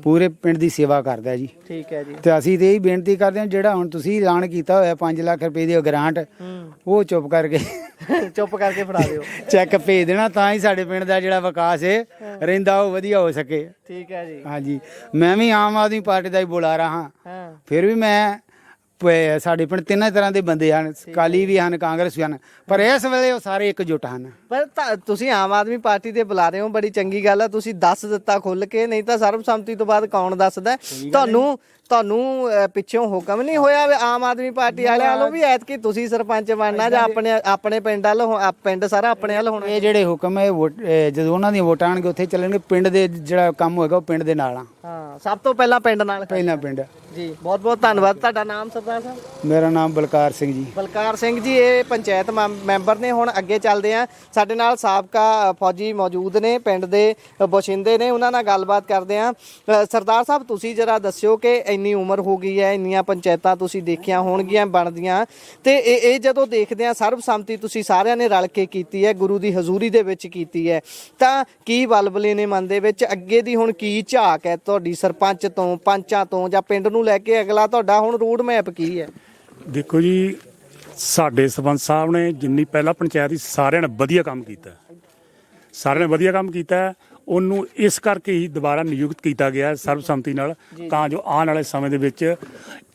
ਪੂਰੇ ਪਿੰਡ ਦੀ ਸੇਵਾ ਕਰਦਾ ਜੀ। ਠੀਕ ਹੈ ਜੀ। ਤੇ ਅਸੀਂ ਤੇ ਇਹੀ ਬੇਨਤੀ ਕਰਦੇ ਹਾਂ, ਜਿਹੜਾ ਹੁਣ ਤੁਸੀਂ ਐਲਾਨ ਕੀਤਾ ਹੋਇਆ 5 ਲੱਖ ਰੁਪਏ ਦੀ ਗ੍ਰਾਂਟ, ਉਹ ਚੁੱਪ ਕਰਕੇ ਫੜਾ ਦਿਓ। ਚੈੱਕ ਭੇਜ ਦੇਣਾ, ਤਾਂ ਹੀ ਸਾਡੇ ਪਿੰਡ ਦਾ ਜਿਹੜਾ ਵਿਕਾਸ ਹੈ ਰਹਿੰਦਾ ਉਹ ਵਧੀਆ ਹੋ ਸਕੇ। ਠੀਕ ਹੈ ਜੀ। ਹਾਂਜੀ, ਮੈਂ ਵੀ ਆਮ ਆਦਮੀ ਪਾਰਟੀ ਦਾ ਹੀ ਬੁਲਾ ਰਹਾ ਹਾਂ। ਫਿਰ ਵੀ ਮੈਂ ਸਾਡੇ ਪਿੰਡ 3 ਤਰ੍ਹਾਂ ਦੇ ਬੰਦੇ ਹਨ, ਅਕਾਲੀ ਵੀ ਹਨ, ਕਾਂਗਰਸ ਵੀ ਹਨ, ਪਰ ਇਸ ਵੇਲੇ ਉਹ ਸਾਰੇ ਇਕਜੁੱਟ ਹਨ। ਪਰ ਤੁਸੀਂ ਆਮ ਆਦਮੀ ਪਾਰਟੀ ਦੇ ਬੁਲਾ ਰਹੇ ਹੋ, ਬੜੀ ਚੰਗੀ ਗੱਲ ਆ। ਤੁਸੀਂ ਦੱਸ ਦਿੱਤਾ ਖੁੱਲ ਕੇ, ਨਹੀਂ ਤਾਂ ਸਰਬਸੰਮਤੀ ਤੋਂ ਬਾਅਦ ਕੌਣ ਦੱਸਦਾ? ਤੁਹਾਨੂੰ ਪਿੱਛੋਂ ਹੁਕਮ ਨਹੀਂ ਹੋਇਆ ਆਮ ਆਦਮੀ ਪਾਰਟੀ ਵਾਲਿਆਂ ਵੱਲੋਂ ਵੀ ਐਤਕੀ ਤੁਸੀਂ ਸਰਪੰਚ ਬਣਨਾ, ਜਾਂ ਆਪਣੇ ਪਿੰਡ ਵੱਲ, ਪਿੰਡ ਸਾਰਾ ਆਪਣੇ ਵੱਲ ਹੋਣਾ? ਇਹ ਜਿਹੜੇ ਹੁਕਮ ਹੈ ਜਦੋਂ ਉਹਨਾਂ ਦੀਆਂ ਵੋਟਾਂ ਆਣਗੇ ਉੱਥੇ ਚੱਲਣਗੇ। ਪਿੰਡ ਦੇ ਜਿਹੜਾ ਕੰਮ ਹੋਏਗਾ ਉਹ ਪਿੰਡ ਦੇ ਨਾਲ ਆ। ਹਾਂ, ਸਭ ਤੋਂ ਪਹਿਲਾਂ ਪਿੰਡ ਨਾਲ ਪਹਿਲਾਂ ਪਿੰਡ। ਜੀ ਬਹੁਤ ਬਹੁਤ ਧੰਨਵਾਦ। ਤੁਹਾਡਾ ਨਾਮ ਸਰਦਾਰ ਸਾਹਿਬ? ਮੇਰਾ ਨਾਮ ਬਲਕਾਰ ਸਿੰਘ ਜੀ। ਬਲਕਾਰ ਸਿੰਘ ਜੀ, ਇਹ ਪੰਚਾਇਤ ਮੈਂਬਰ ਨੇ। ਹੁਣ ਅੱਗੇ ਚੱਲਦੇ ਆ, ਸਾਡੇ ਨਾਲ ਸਾਬਕਾ ਫੌਜੀ ਮੌਜੂਦ ਨੇ, ਪਿੰਡ ਦੇ ਬਸ਼ਿੰਦੇ ਨੇ, ਉਹਨਾਂ ਨਾਲ ਗੱਲਬਾਤ ਕਰਦੇ ਆ। ਸਰਦਾਰ ਸਾਹਿਬ, ਤੁਸੀਂ ਜਰਾ ਦੱਸਿਓ ਕਿ ਇੰਨੀ ਉਮਰ ਹੋ ਗਈ ਹੈ, ਇੰਨੀਆਂ ਪੰਚਾਇਤਾਂ ਤੁਸੀਂ ਦੇਖੀਆਂ ਹੋਣਗੀਆਂ ਬਣਦੀਆਂ, ਤੇ ਇਹ ਜਦੋਂ ਦੇਖਦੇ ਆ ਸਰਬਸੰਮਤੀ ਤੁਸੀਂ ਸਾਰਿਆਂ ਨੇ ਰਲ ਕੇ ਕੀਤੀ ਹੈ, ਗੁਰੂ ਦੀ ਹਜ਼ੂਰੀ ਦੇ ਵਿੱਚ ਕੀਤੀ ਹੈ, ਤਾਂ ਕੀ ਬਲਬਲੇ ਨੇ ਮਨ ਦੇ ਵਿੱਚ? ਅੱਗੇ ਦੀ ਹੁਣ ਕੀ ਝਾਕ ਹੈ ਤੁਹਾਡੀ ਸਰਪੰਚ ਤੋਂ, ਪੰਚਾਂ ਤੋਂ, ਜਾਂ ਪਿੰਡ ਨੂੰ ਲੈ ਕੇ ਅਗਲਾ ਤੁਹਾਡਾ ਹੁਣ ਰੋਡ ਮੈਪ ਕੀ ਹੈ? ਦੇਖੋ ਜੀ, ਸਾਡੇ ਸਰਪੰਚ ਸਾਹਿਬ ਨੇ ਜਿੰਨੀ ਪਹਿਲਾਂ ਪੰਚਾਇਤ ਸੀ ਸਾਰਿਆਂ ਨੇ ਵਧੀਆ ਕੰਮ ਕੀਤਾ, ਸਾਰਿਆਂ ਨੇ ਵਧੀਆ ਕੰਮ ਕੀਤਾ। ਉਹਨੂੰ ਇਸ ਕਰਕੇ ਹੀ ਦੁਬਾਰਾ ਨਿਯੁਕਤ ਕੀਤਾ ਗਿਆ ਸਰਬਸੰਮਤੀ ਨਾਲ, ਤਾਂ ਜੋ ਆਉਣ ਵਾਲੇ ਸਮੇਂ ਦੇ ਵਿੱਚ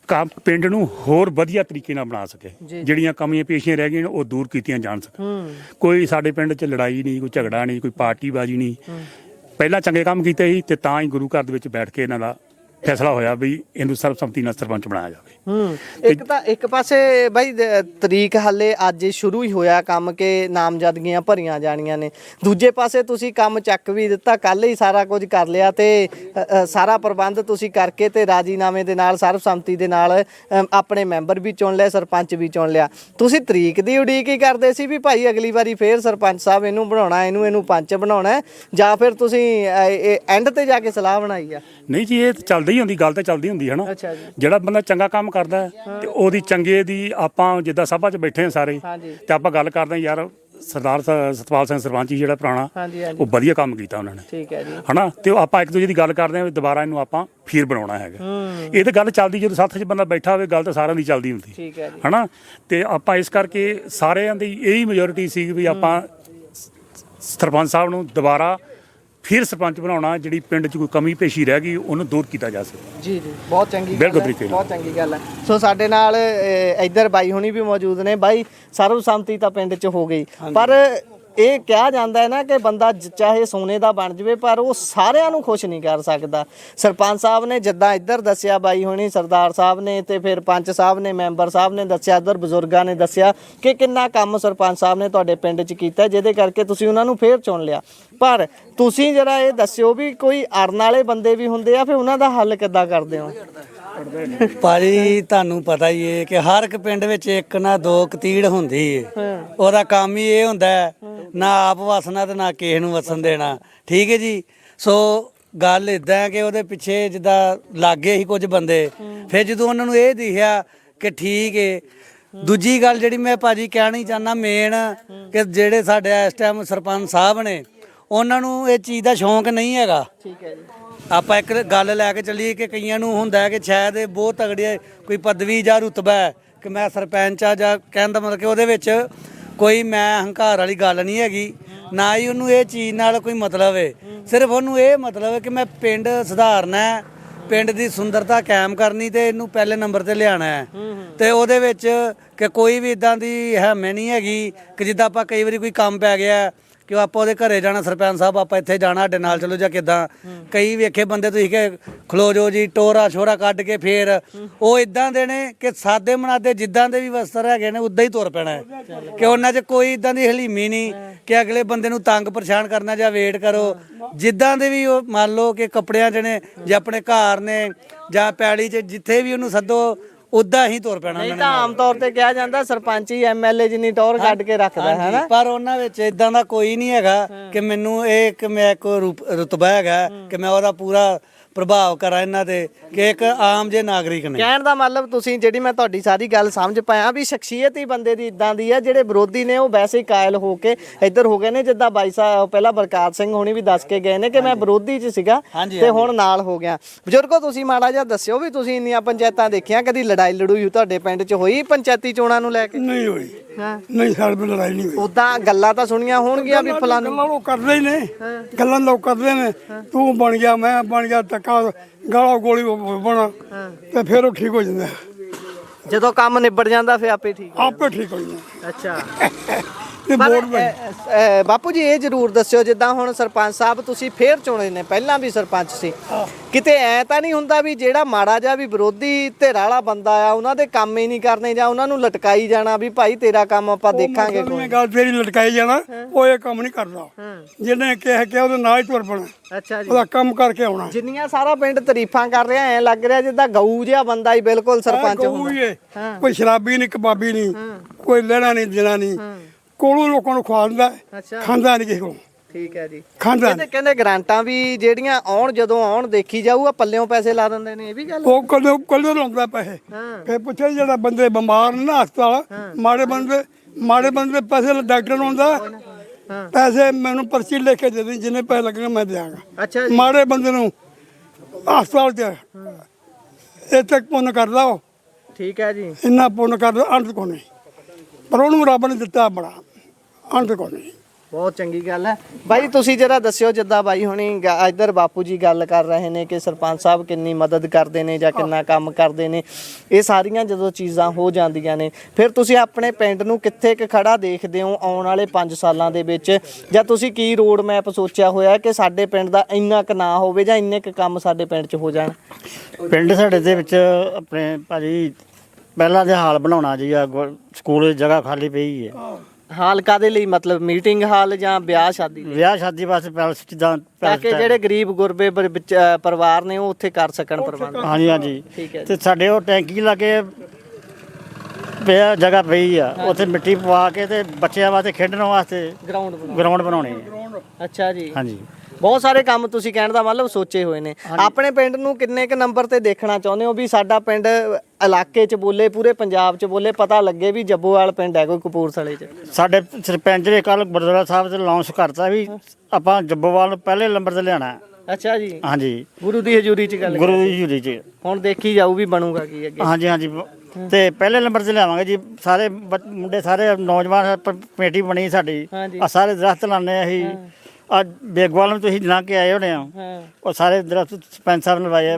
ਕੰਮ ਪਿੰਡ ਨੂੰ ਹੋਰ ਵਧੀਆ ਤਰੀਕੇ ਨਾਲ ਬਣਾ ਸਕੇ। ਜਿਹੜੀਆਂ ਕਮੀਆਂ ਪੇਸ਼ੀਆਂ ਰਹਿ ਗਈਆਂ ਉਹ ਦੂਰ ਕੀਤੀਆਂ ਜਾਣ ਸਕਣ। ਕੋਈ ਸਾਡੇ ਪਿੰਡ 'ਚ ਲੜਾਈ ਨਹੀਂ, ਕੋਈ ਝਗੜਾ ਨਹੀਂ, ਕੋਈ ਪਾਰਟੀਬਾਜ਼ੀ ਨਹੀਂ। ਪਹਿਲਾਂ ਚੰਗੇ ਕੰਮ ਕੀਤੇ ਸੀ ਤੇ ਤਾਂ ਹੀ ਗੁਰੂ ਘਰ ਦੇ ਵਿੱਚ ਬੈਠ ਕੇ ਇਹਨਾਂ ਦਾ ਫੈਸਲਾ ਹੋਇਆ ਵੀ ਇਹਨੂੰ ਸਰਬਸੰਮਤੀ ਨਾਲ ਸਰਪੰਚ ਬਣਾਇਆ ਜਾਵੇ। ਇੱਕ ਤਾਂ ਇੱਕ ਪਾਸੇ ਬਾਈ ਤਰੀਕ ਹਾਲੇ ਅੱਜ ਸ਼ੁਰੂ ਹੀ ਹੋਇਆ ਕੰਮ ਕਿ ਨਾਮਜ਼ਦਗੀਆਂ ਭਰੀਆਂ ਜਾਣੀਆਂ ਨੇ, ਦੂਜੇ ਪਾਸੇ ਤੁਸੀਂ ਕੰਮ ਚੱਕ ਵੀ ਦਿੱਤਾ, ਕੱਲ ਹੀ ਸਾਰਾ ਕੁਝ ਕਰ ਲਿਆ ਤੇ ਸਾਰਾ ਪ੍ਰਬੰਧ ਤੁਸੀਂ ਕਰਕੇ ਤੇ ਰਾਜੀਨਾਮੇ ਦੇ ਨਾਲ ਸਰਬਸੰਮਤੀ ਦੇ ਨਾਲ ਆਪਣੇ ਮੈਂਬਰ ਵੀ ਚੁਣ ਲਿਆ, ਸਰਪੰਚ ਵੀ ਚੁਣ ਲਿਆ। ਤੁਸੀਂ ਤਰੀਕ ਦੀ ਉਡੀਕ ਹੀ ਕਰਦੇ ਸੀ ਵੀ ਭਾਈ ਅਗਲੀ ਵਾਰੀ ਫੇਰ ਸਰਪੰਚ ਸਾਹਿਬ ਇਹਨੂੰ ਬਣਾਉਣਾ, ਇਹਨੂੰ ਪੰਚ ਬਣਾਉਣਾ, ਜਾਂ ਫਿਰ ਤੁਸੀਂ ਐਂਡ ਤੇ ਜਾ ਕੇ ਸਲਾਹ ਬਣਾਈ ਆ? ਨਹੀਂ ਜੀ, ਇਹ ਚੱਲਦੀ ਹੀ ਹੁੰਦੀ, ਗੱਲ ਤਾਂ ਚੱਲਦੀ ਹੁੰਦੀ ਹੈ ਨਾ। ਜਿਹੜਾ ਬੰਦਾ ਚੰਗਾ ਕੰਮ ਕਰਦਾ ਤੇ ਉਹਦੀ ਚੰਗੇ ਦੀ ਆਪਾਂ ਜਿੱਦਾਂ ਸਭਾ 'ਚ ਬੈਠੇ ਆ ਸਾਰੇ ਤੇ ਆਪਾਂ ਗੱਲ ਕਰਦੇ ਹਾਂ, ਯਾਰ ਸਰਦਾਰ ਸਤਪਾਲ ਸਿੰਘ ਸਰਪੰਚ ਜਿਹੜਾ ਪੁਰਾਣਾ, ਉਹ ਵਧੀਆ ਕੰਮ ਕੀਤਾ ਉਹਨਾਂ ਨੇ, ਠੀਕ ਹੈ ਜੀ, ਹਨਾ। ਤੇ ਆਪਾਂ ਇੱਕ ਦੂਜੇ ਦੀ ਗੱਲ ਕਰਦੇ ਹਾਂ, ਦੁਬਾਰਾ ਇਹਨੂੰ ਆਪਾਂ ਫੇਰ ਬਣਾਉਣਾ ਹੈਗਾ। ਇਹ ਤਾਂ ਗੱਲ ਚੱਲਦੀ, ਜਦੋਂ ਸੱਥ 'ਚ ਬੰਦਾ ਬੈਠਾ ਹੋਵੇ ਗੱਲ ਤਾਂ ਸਾਰਿਆਂ ਦੀ ਚੱਲਦੀ ਹੁੰਦੀ, ਠੀਕ ਹੈ ਜੀ, ਹਨਾ। ਤੇ ਆਪਾਂ ਇਸ ਕਰਕੇ ਸਾਰਿਆਂ ਦੀ ਇਹੀ ਮੈਜੋਰਿਟੀ ਸੀ ਵੀ ਆਪਾਂ ਸਰਪੰਚ ਸਾਹਿਬ ਨੂੰ ਦੁਬਾਰਾ ਫਿਰ ਸਰਪੰਚ ਬਣਾਉਣਾ, ਜਿਹੜੀ ਪਿੰਡ 'ਚ ਕੋਈ ਕਮੀ ਪੇਸ਼ੀ ਰਹਿ ਗਈ ਉਹਨੂੰ ਦੂਰ ਕੀਤਾ ਜਾ ਸਕੇ। ਜੀ ਜੀ, ਬਹੁਤ ਚੰਗੀ ਬਿਲਕੁਲ ਗੱਲ ਹੈ, ਤਰੀਕੇ ਨਾਲ। ਬਹੁਤ ਚੰਗੀ ਗੱਲ ਹੈ। ਸੋ ਸਾਡੇ ਨਾਲ ਇੱਧਰ ਬਾਈ ਹੁਣੀ ਵੀ ਮੌਜੂਦ ਨੇ। ਬਾਈ, ਸਰਬਸੰਮਤੀ ਤਾਂ ਪਿੰਡ 'ਚ ਹੋ ਗਈ, ਪਰ ਇਹ ਕਿਹਾ ਜਾਂਦਾ ਹੈ ਨਾ ਕਿ ਬੰਦਾ ਚਾਹੇ ਸੋਨੇ ਦਾ ਬਣ ਜਾਵੇ ਪਰ ਉਹ ਸਾਰਿਆਂ ਨੂੰ ਖੁਸ਼ ਨਹੀਂ ਕਰ ਸਕਦਾ। ਸਰਪੰਚ ਸਾਹਿਬ ਨੇ ਜਿੱਦਾਂ ਇੱਧਰ ਦੱਸਿਆ, ਬਾਈ ਹੁਣੀ ਸਰਦਾਰ ਸਾਹਿਬ ਨੇ ਤੇ ਫਿਰ ਪੰਚ ਸਾਹਿਬ ਨੇ, ਮੈਂਬਰ ਸਾਹਿਬ ਨੇ ਦੱਸਿਆ, ਇੱਧਰ ਬਜ਼ੁਰਗਾਂ ਨੇ ਦੱਸਿਆ ਕਿ ਕਿੰਨਾ ਕੰਮ ਸਰਪੰਚ ਸਾਹਿਬ ਨੇ ਤੁਹਾਡੇ ਪਿੰਡ 'ਚ ਕੀਤਾ, ਜਿਹਦੇ ਕਰਕੇ ਤੁਸੀਂ ਉਹਨਾਂ ਨੂੰ ਫੇਰ ਚੁਣ ਲਿਆ। ਪਰ ਤੁਸੀਂ ਜਰਾ ਇਹ ਦੱਸਿਓ ਵੀ ਕੋਈ ਅੜਨ ਵਾਲੇ ਬੰਦੇ ਵੀ ਹੁੰਦੇ ਆ, ਫਿਰ ਉਹਨਾਂ ਦਾ ਹੱਲ ਕਿੱਦਾਂ ਕਰਦੇ ਹੋ? ਭਾਜੀ ਤੁਹਾਨੂੰ ਪਤਾ ਹੀ ਹੈ ਕਿ ਹਰ ਇੱਕ ਪਿੰਡ ਵਿੱਚ ਇੱਕ ਨਾ ਦੋ ਕਤੀੜ ਹੁੰਦੀ ਹੈ। ਉਹਦਾ ਕੰਮ ਹੀ ਇਹ ਹੁੰਦਾ ਹੈ, ਨਾ ਆਪ ਵਸਣਾ ਤੇ ਨਾ ਕਿਸੇ ਨੂੰ ਵਸਣ ਦੇਣਾ, ਠੀਕ ਹੈ ਜੀ। ਸੋ ਗੱਲ ਇਦਾਂ ਹੈ ਕਿ ਉਹਦੇ ਪਿੱਛੇ ਜਿੱਦਾਂ ਲੱਗੇ ਹੀ ਕੁਝ ਬੰਦੇ, ਫਿਰ ਜਦੋਂ ਉਹਨਾਂ ਨੂੰ ਇਹ ਦਿਖਿਆ ਕਿ ਠੀਕ ਹੈ। ਦੂਜੀ ਗੱਲ ਜਿਹੜੀ ਮੈਂ ਭਾਜੀ ਕਹਿਣੀ ਚਾਹੁੰਦਾ ਮੇਨ, ਕਿ ਜਿਹੜੇ ਸਾਡੇ ਇਸ ਟਾਈਮ ਸਰਪੰਚ ਸਾਹਿਬ ਨੇ, ਉਹਨਾਂ ਨੂੰ ਇਹ ਚੀਜ਼ ਦਾ ਸ਼ੌਂਕ ਨਹੀਂ ਹੈਗਾ। ਠੀਕ ਹੈ ਜੀ, ਆਪਾਂ ਇੱਕ ਗੱਲ ਲੈ ਕੇ ਚੱਲੀਏ ਕਿ ਕਈਆਂ ਨੂੰ ਹੁੰਦਾ ਹੈ ਕਿ ਸ਼ਾਇਦ ਇਹ ਬਹੁਤ ਤਗੜੀ ਕੋਈ ਪਦਵੀ ਜਾਂ ਰੁਤਬਾ ਹੈ ਕਿ ਮੈਂ ਸਰਪੰਚ ਆ, ਜਾਂ ਕਹਿਣ ਦਾ ਮਤਲਬ ਕਿ ਉਹਦੇ ਵਿੱਚ ਕੋਈ ਮੈਂ ਹੰਕਾਰ ਵਾਲੀ ਗੱਲ ਨਹੀਂ ਹੈਗੀ, ਨਾ ਹੀ ਉਹਨੂੰ ਇਹ ਚੀਜ਼ ਨਾਲ ਕੋਈ ਮਤਲਬ ਹੈ। ਸਿਰਫ ਉਹਨੂੰ ਇਹ ਮਤਲਬ ਹੈ ਕਿ ਮੈਂ ਪਿੰਡ ਸੁਧਾਰਨਾ ਹੈ, ਪਿੰਡ ਦੀ ਸੁੰਦਰਤਾ ਕਾਇਮ ਕਰਨੀ ਤੇ ਇਹਨੂੰ ਪਹਿਲੇ ਨੰਬਰ ਤੇ ਲਿਆਣਾ ਹੈ। ਤੇ ਉਹਦੇ ਵਿੱਚ ਕਿ ਕੋਈ ਵੀ ਇਦਾਂ ਦੀ ਹਮੇ ਨਹੀਂ ਹੈਗੀ ਕਿ ਜਿੱਦਾਂ ਆਪਾਂ ਕਈ ਵਾਰੀ ਕੋਈ ਕੰਮ ਪੈ ਗਿਆ ਕਿ ਆਪਾਂ ਉਹਦੇ ਘਰੇ ਜਾਣਾ, ਸਰਪੰਚ ਸਾਹਿਬ ਆਪਾਂ ਇੱਥੇ ਜਾਣਾ, ਸਾਡੇ ਨਾਲ ਚਲੋ, ਜਾਂ ਕਿਦਾਂ ਕਈ ਵੇਖੇ ਬੰਦੇ ਤੁਸੀਂ ਕਿ ਖਲੋ ਜੋ ਜੀ, ਟੋਰਾ ਛੋਰਾ ਕੱਢ ਕੇ ਫੇਰ ਉਹ ਇਦਾਂ ਦੇ ਨੇ ਕਿ ਸਾਦੇ ਮਨਾਦੇ ਜਿੱਦਾਂ ਦੇ ਵੀ ਵਸਤਰ ਹੈਗੇ ਨੇ ਉਦਾਂ ਹੀ ਤੁਰ ਪੈਣਾ ਹੈ, ਕਿ ਉਹਨਾਂ 'ਚ ਕੋਈ ਇਦਾਂ ਦੀ ਹਲੀਮੀ ਨਹੀਂ ਕਿ ਅਗਲੇ ਬੰਦੇ ਨੂੰ ਤੰਗ ਪਰੇਸ਼ਾਨ ਕਰਨਾ ਜਾਂ ਵੇਟ ਕਰੋ। ਜਿੱਦਾਂ ਦੇ ਵੀ ਉਹ ਮੰਨ ਲਓ ਕਿ ਕੱਪੜਿਆਂ 'ਚ ਨੇ ਜਾਂ ਆਪਣੇ ਘਰ ਨੇ ਜਾਂ ਪੈਲੀ 'ਚ, ਜਿੱਥੇ ਵੀ ਉਹਨੂੰ ਸੱਦੋ ਉਦਾਂ ਹੀ ਤੁਰ ਪੈਣਾ। ਨਹੀਂ ਤਾਂ ਆਮ ਤੌਰ ਤੇ ਕਿਹਾ ਜਾਂਦਾ ਸਰਪੰਚ ਹੀ ਐਮਐਲਏ ਜਿੰਨੀ ਟੌਰ ਕੱਢ ਕੇ ਰੱਖਦਾ ਹੈ ਨਾ, ਪਰ ਉਹਨਾਂ ਵਿੱਚ ਇਦਾਂ ਦਾ ਕੋਈ ਨਹੀਂ ਹੈਗਾ ਕਿ ਮੈਨੂੰ ਇਹ ਕਿ ਮੈਂ ਕੋਈ ਰੁਤਬਾ ਹੈਗਾ ਕਿ ਮੈਂ ਉਹਦਾ ਪੂਰਾ ਪ੍ਰਭਾਵ ਕਰਾਂ ਇਹਨਾਂ ਤੇ, ਕਿ ਇੱਕ ਆਮ ਜੇ ਨਾਗਰਿਕ ਨੇ। ਕਹਿਣ ਦਾ ਮਤਲਬ ਤੁਸੀਂ, ਜਿਹੜੀ ਮੈਂ ਤੁਹਾਡੀ ਸਾਰੀ ਗੱਲ ਸਮਝ ਪਾਇਆ ਵੀ ਸ਼ਖਸੀਅਤ ਹੀ ਬੰਦੇ ਦੀ ਇਦਾਂ ਦੀ ਹੈ, ਜਿਹੜੇ ਵਿਰੋਧੀ ਨੇ ਉਹ ਵੈਸੇ ਹੀ ਕਾਇਲ ਹੋ ਕੇ ਇੱਧਰ ਹੋ ਗਏ ਨੇ। ਜਿੱਦਾਂ ਬਾਈ ਸਾਹਿਬ ਪਹਿਲਾਂ ਬਲਕਾਰ ਸਿੰਘ ਹੁਣੀ ਵੀ ਦੱਸ ਕੇ ਗਏ ਨੇ ਕਿ ਮੈਂ ਵਿਰੋਧੀ 'ਚ ਸੀਗਾ ਤੇ ਹੁਣ ਨਾਲ ਹੋ ਗਿਆ। ਬਜ਼ੁਰਗੋ, ਤੁਸੀਂ ਮਾੜਾ ਜਿਹਾ ਦੱਸਿਓ ਵੀ ਤੁਸੀਂ ਇੰਨੀਆਂ ਪੰਚਾਇਤਾਂ ਦੇਖੀਆਂ, ਕਦੀ ਲੜਾਈ ਲੜੂਈ ਤੁਹਾਡੇ ਪਿੰਡ 'ਚ ਹੋਈ ਪੰਚਾਇਤੀ ਚੋਣਾਂ ਨੂੰ ਲੈ ਕੇ? ਨਹੀਂ ਹੋਈ, ਹਾਂ, ਨਹੀਂ ਸਾਡੇ ਪਿੰਡ ਲੜਾਈ ਨਹੀਂ ਹੋਈ। ਉਦਾਂ ਗੱਲਾਂ ਤਾਂ ਸੁਣੀਆਂ ਹੋਣਗੀਆਂ ਵੀ ਫਲਾਨੂੰ ਗੱਲਾਂ ਲੋਕ ਕਰਦੇ ਹੀ ਨੇ, ਗੱਲਾਂ ਲੋਕ ਕਰਦੇ ਨੇ, ਤੂੰ ਬਣ ਗਿਆ, ਮੈਂ ਬਣ ਗਿਆ, ਧੱਕਾ ਗਾਲਾ ਗੋਲੀ ਬਣਾ ਤੇ ਫਿਰ ਉਹ ਠੀਕ ਹੋ ਜਾਂਦਾ। ਜਦੋਂ ਕੰਮ ਨਿਬੜ ਜਾਂਦਾ ਫਿਰ ਆਪੇ ਠੀਕ ਆਪੇ ਠੀਕ ਹੋ ਜਾਂਦਾ। ਅੱਛਾ, ਤੇ ਪਰ, ਵੋਟ ਪੈ ਬਾਪੂ ਜੀ ਇਹ ਜ਼ਰੂਰ ਦੱਸਿਓ, ਜਿੱਦਾਂ ਹੁਣ ਸਰਪੰਚ ਸਾਹਿਬ ਤੁਸੀਂ ਫੇਰ ਚੁਣੇ ਨੇ, ਪਹਿਲਾਂ ਵੀ ਸਰਪੰਚ ਸੀ, ਕਿਤੇ ਐ ਤਾਂ ਨਹੀਂ ਹੁੰਦਾ ਵੀ ਜਿਹੜਾ ਮਾੜਾ ਜਿਹਾ ਵੀ ਵਿਰੋਧੀ ਧਿਰ ਵਾਲਾ ਬੰਦਾ ਆ ਉਹਨਾਂ ਦੇ ਕੰਮ ਹੀ ਨਹੀਂ ਕਰਨੇ ਜਾਂ ਉਹਨਾਂ ਨੂੰ ਲਟਕਾਈ ਜਾਣਾ ਵੀ ਭਾਈ ਤੇਰਾ ਕੰਮ ਆਪਾਂ ਦੇਖਾਂਗੇ ਕੋਈ? ਮੈਂ ਗੱਲ ਤੇਰੀ ਲਟਕਾਈ ਜਾਣਾ, ਉਹ ਇਹ ਕੰਮ ਨਹੀਂ ਕਰਦਾ। ਜਿਹਨੇ ਕਿਹਾ ਉਹਦੇ ਨਾਲ ਹੀ ਤੁਰ ਪੈਣਾ, ਅੱਛਾ ਜੀ। ਉਹਦਾ ਕੰਮ ਕਰਕੇ ਆਉਣਾ। ਜਿੰਨੀਆਂ ਸਾਰਾ ਪਿੰਡ ਤਾਰੀਫਾਂ ਕਰ ਰਿਹਾ, ਐ ਲੱਗ ਰਿਹਾ ਜਿੱਦਾਂ ਗਊ ਜਿਹਾ ਬੰਦਾ ਹੀ ਬਿਲਕੁਲ ਸਰਪੰਚ ਹੁੰਦਾ। ਕੋਈ ਸ਼ਰਾਬੀ ਨਹੀਂ, ਕਬਾਬੀ ਨਹੀਂ, ਕੋਈ ਲੈਣਾ ਨਹੀਂ ਦੇਣਾ ਨਹੀਂ, ਕੋਲੋਂ ਲੋਕਾਂ ਨੂੰ ਖਵਾ ਦਿੰਦਾ, ਖਾਂਦਾ ਨਹੀਂ ਕਿਸੇ ਕੋਲ। ਠੀਕ ਹੈ ਜੀ। ਖਾਂਦਾ ਕਹਿੰਦੇ ਗ੍ਰਾਂਟਾਂ ਵੀ ਜਿਹੜੀਆਂ ਆਉਣ, ਜਦੋਂ ਆਉਣ ਦੇਖੀ ਜਾਊਗਾ ਪੱਲਿਓਂ ਪੈਸੇ ਲਾ ਦਿੰਦੇ ਨੇ, ਇਹ ਵੀ ਗੱਲ? ਉਹ ਕੱਲੇ ਲਾਉਂਦਾ ਪੈਸੇ। ਫੇਰ ਪੁੱਛਿਆ ਜਿਹੜਾ ਬੰਦੇ ਬਿਮਾਰ ਨੇ ਨਾ ਹਸਪਤਾਲ, ਮਾੜੇ ਬੰਦੇ ਪੈਸੇ ਡਾਕਟਰ ਨੂੰ ਆਉਂਦਾ, ਪੈਸੇ ਮੈਨੂੰ ਪਰਚੀ ਲਿਖ ਕੇ ਦੇ ਦੇ, ਜਿੰਨੇ ਪੈਸੇ ਲੱਗਣੇ ਮੈਂ ਦਿਆਂਗਾ। ਅੱਛਾ ਜੀ। ਮਾੜੇ ਬੰਦੇ ਨੂੰ ਹਸਪਤਾਲ ਚ ਇਹ ਤੱਕ ਪੁੰਨ ਕਰਦਾ ਉਹ। ਠੀਕ ਹੈ ਜੀ। ਇੰਨਾ ਪੁੰਨ ਕਰਦਾ ਅੰਤ ਕੋ ਨਹੀਂ, ਪਰ ਉਹਨੂੰ ਰੱਬ ਨੇ ਦਿੱਤਾ ਬੜਾ, ਅੰਤ ਕੋ ਨਹੀਂ। ਬਹੁਤ ਚੰਗੀ ਗੱਲ ਹੈ। ਬਾਈ ਤੁਸੀਂ ਜਰਾ ਦੱਸਿਓ, ਜਿੱਦਾਂ ਬਾਈ ਹੁਣੀ ਇੱਧਰ ਬਾਪੂ ਜੀ ਗੱਲ ਕਰ ਰਹੇ ਨੇ ਕਿ ਸਰਪੰਚ ਸਾਹਿਬ ਕਿੰਨੀ ਮਦਦ ਕਰਦੇ ਨੇ ਜਾਂ ਕਿੰਨਾ ਕੰਮ ਕਰਦੇ ਨੇ, ਇਹ ਸਾਰੀਆਂ ਜਦੋਂ ਚੀਜ਼ਾਂ ਹੋ ਜਾਂਦੀਆਂ ਨੇ ਫਿਰ ਤੁਸੀਂ ਆਪਣੇ ਪਿੰਡ ਨੂੰ ਕਿੱਥੇ ਕੁ ਖੜਾ ਦੇਖਦੇ ਹੋ ਆਉਣ ਵਾਲੇ 5 ਸਾਲਾਂ ਦੇ ਵਿੱਚ, ਜਾਂ ਤੁਸੀਂ ਕੀ ਰੋਡ ਮੈਪ ਸੋਚਿਆ ਹੋਇਆ ਕਿ ਸਾਡੇ ਪਿੰਡ ਦਾ ਇੰਨਾ ਕੁ ਨਾ ਹੋਵੇ ਜਾਂ ਇੰਨੇ ਕੁ ਕੰਮ ਸਾਡੇ ਪਿੰਡ 'ਚ ਹੋ ਜਾਣ? ਪਿੰਡ ਸਾਡੇ ਦੇ ਵਿੱਚ ਆਪਣੇ ਭਾਜੀ ਪਹਿਲਾਂ ਦੇ ਹਾਲ ਬਣਾਉਣਾ ਜੀ, ਸਕੂਲ ਦੀ ਜਗ੍ਹਾ ਖਾਲੀ ਪਈ ਹੈ। ਹਾਲ ਕਾਦੇ ਲਈ, ਮਤਲਬ ਮੀਟਿੰਗ ਹਾਲ ਜਾਂ ਵਿਆਹ ਸ਼ਾਦੀ ਲਈ? ਵਿਆਹ ਸ਼ਾਦੀ ਵਾਸਤੇ ਪੈਲਸ ਜਿੱਦਾਂ ਤਾਂ ਕਿ ਜਿਹੜੇ ਗਰੀਬ ਗੁਰਬੇ ਪਰਿਵਾਰ ਨੇ ਉਹ ਉੱਥੇ ਕਰ ਸਕਣ ਪ੍ਰਬੰਧ। ਹਾਂਜੀ ਹਾਂਜੀ। ਠੀਕ ਹੈ। ਤੇ ਸਾਡੇ ਉਹ ਟੈਂਕੀ ਲਾਗੇ ਪਿਆ ਜਗ੍ਹਾ ਪਈ ਆ, ਉੱਥੇ ਮਿੱਟੀ ਪਵਾ ਕੇ ਤੇ ਬੱਚਿਆਂ ਵਾਸਤੇ ਖੇਡਣ ਵਾਸਤੇ ਗਰਾਊਂਡ ਬਣਾਉਣੇ ਆ। ਅੱਛਾ ਜੀ। ਹਾਂਜੀ। ਬਹੁਤ ਸਾਰੇ ਕੰਮ ਤੁਸੀਂ ਕਹਿਣ ਦਾ ਮਤਲਬ ਸੋਚੇ ਹੋਏ ਨੇ। ਆਪਣੇ ਪਿੰਡ ਨੂੰ ਕਿੰਨੇ ਕ ਨੰਬਰ ਤੇ ਦੇਖਣਾ ਚਾਹੁੰਦੇ ਹੋ ਵੀ ਸਾਡਾ ਪਿੰਡ ਇਲਾਕੇ 'ਚ ਬੋਲੇ, ਪੂਰੇ ਪੰਜਾਬ 'ਚ ਬੋਲੇ, ਪਤਾ ਲੱਗੇ ਵੀ ਜੱਬੋਵਾਲ ਪਿੰਡ ਹੈ ਕੋਈ ਕਪੂਰਥਲੇ 'ਚ? ਸਾਡੇ ਸਰਪੰਚ ਨੇ ਕੱਲ ਗੁਰਦੁਆਰਾ ਸਾਹਿਬ ਤੇ ਅਨਾਉਂਸ ਕਰਤਾ ਵੀ ਆਪਾਂ ਜੱਬੋਵਾਲ ਨੂੰ ਪਹਿਲੇ ਨੰਬਰ ਤੇ ਲਿਆਣਾ। ਅੱਛਾ ਜੀ। ਹਾਂਜੀ। ਗੁਰੂ ਦੀ ਹਜ਼ੂਰੀ 'ਚ ਗੱਲ? ਗੁਰੂ ਦੀ ਹਜ਼ੂਰੀ 'ਚ। ਹੁਣ ਦੇਖੀ ਜਾਊ ਵੀ ਬਣੂਗਾ ਕੀ ਅੱਗੇ। ਹਾਂਜੀ ਹਾਂਜੀ। ਤੇ ਪਹਿਲੇ ਨੰਬਰ ਤੇ ਲਿਆਵਾਂਗੇ ਜੀ। ਸਾਰੇ ਮੁੰਡੇ, ਸਾਰੇ ਨੌਜਵਾਨ ਕਮੇਟੀ ਬਣੀ ਸਾਡੀ, ਆ ਸਾਰੇ ਦਰਖਤ ਲਾਣੇ ਅਸੀਂ। ਅੱਜ ਬੇਗਵਾਲ ਨੂੰ ਤੁਸੀਂ ਲਾ ਕੇ ਆਏ ਹੋਣੇ ਆ, ਉਹ ਸਾਰੇ ਦਰਖਤ ਸਰਪੰਚ ਸਾਹਿਬ ਨੇ ਲਵਾਏ।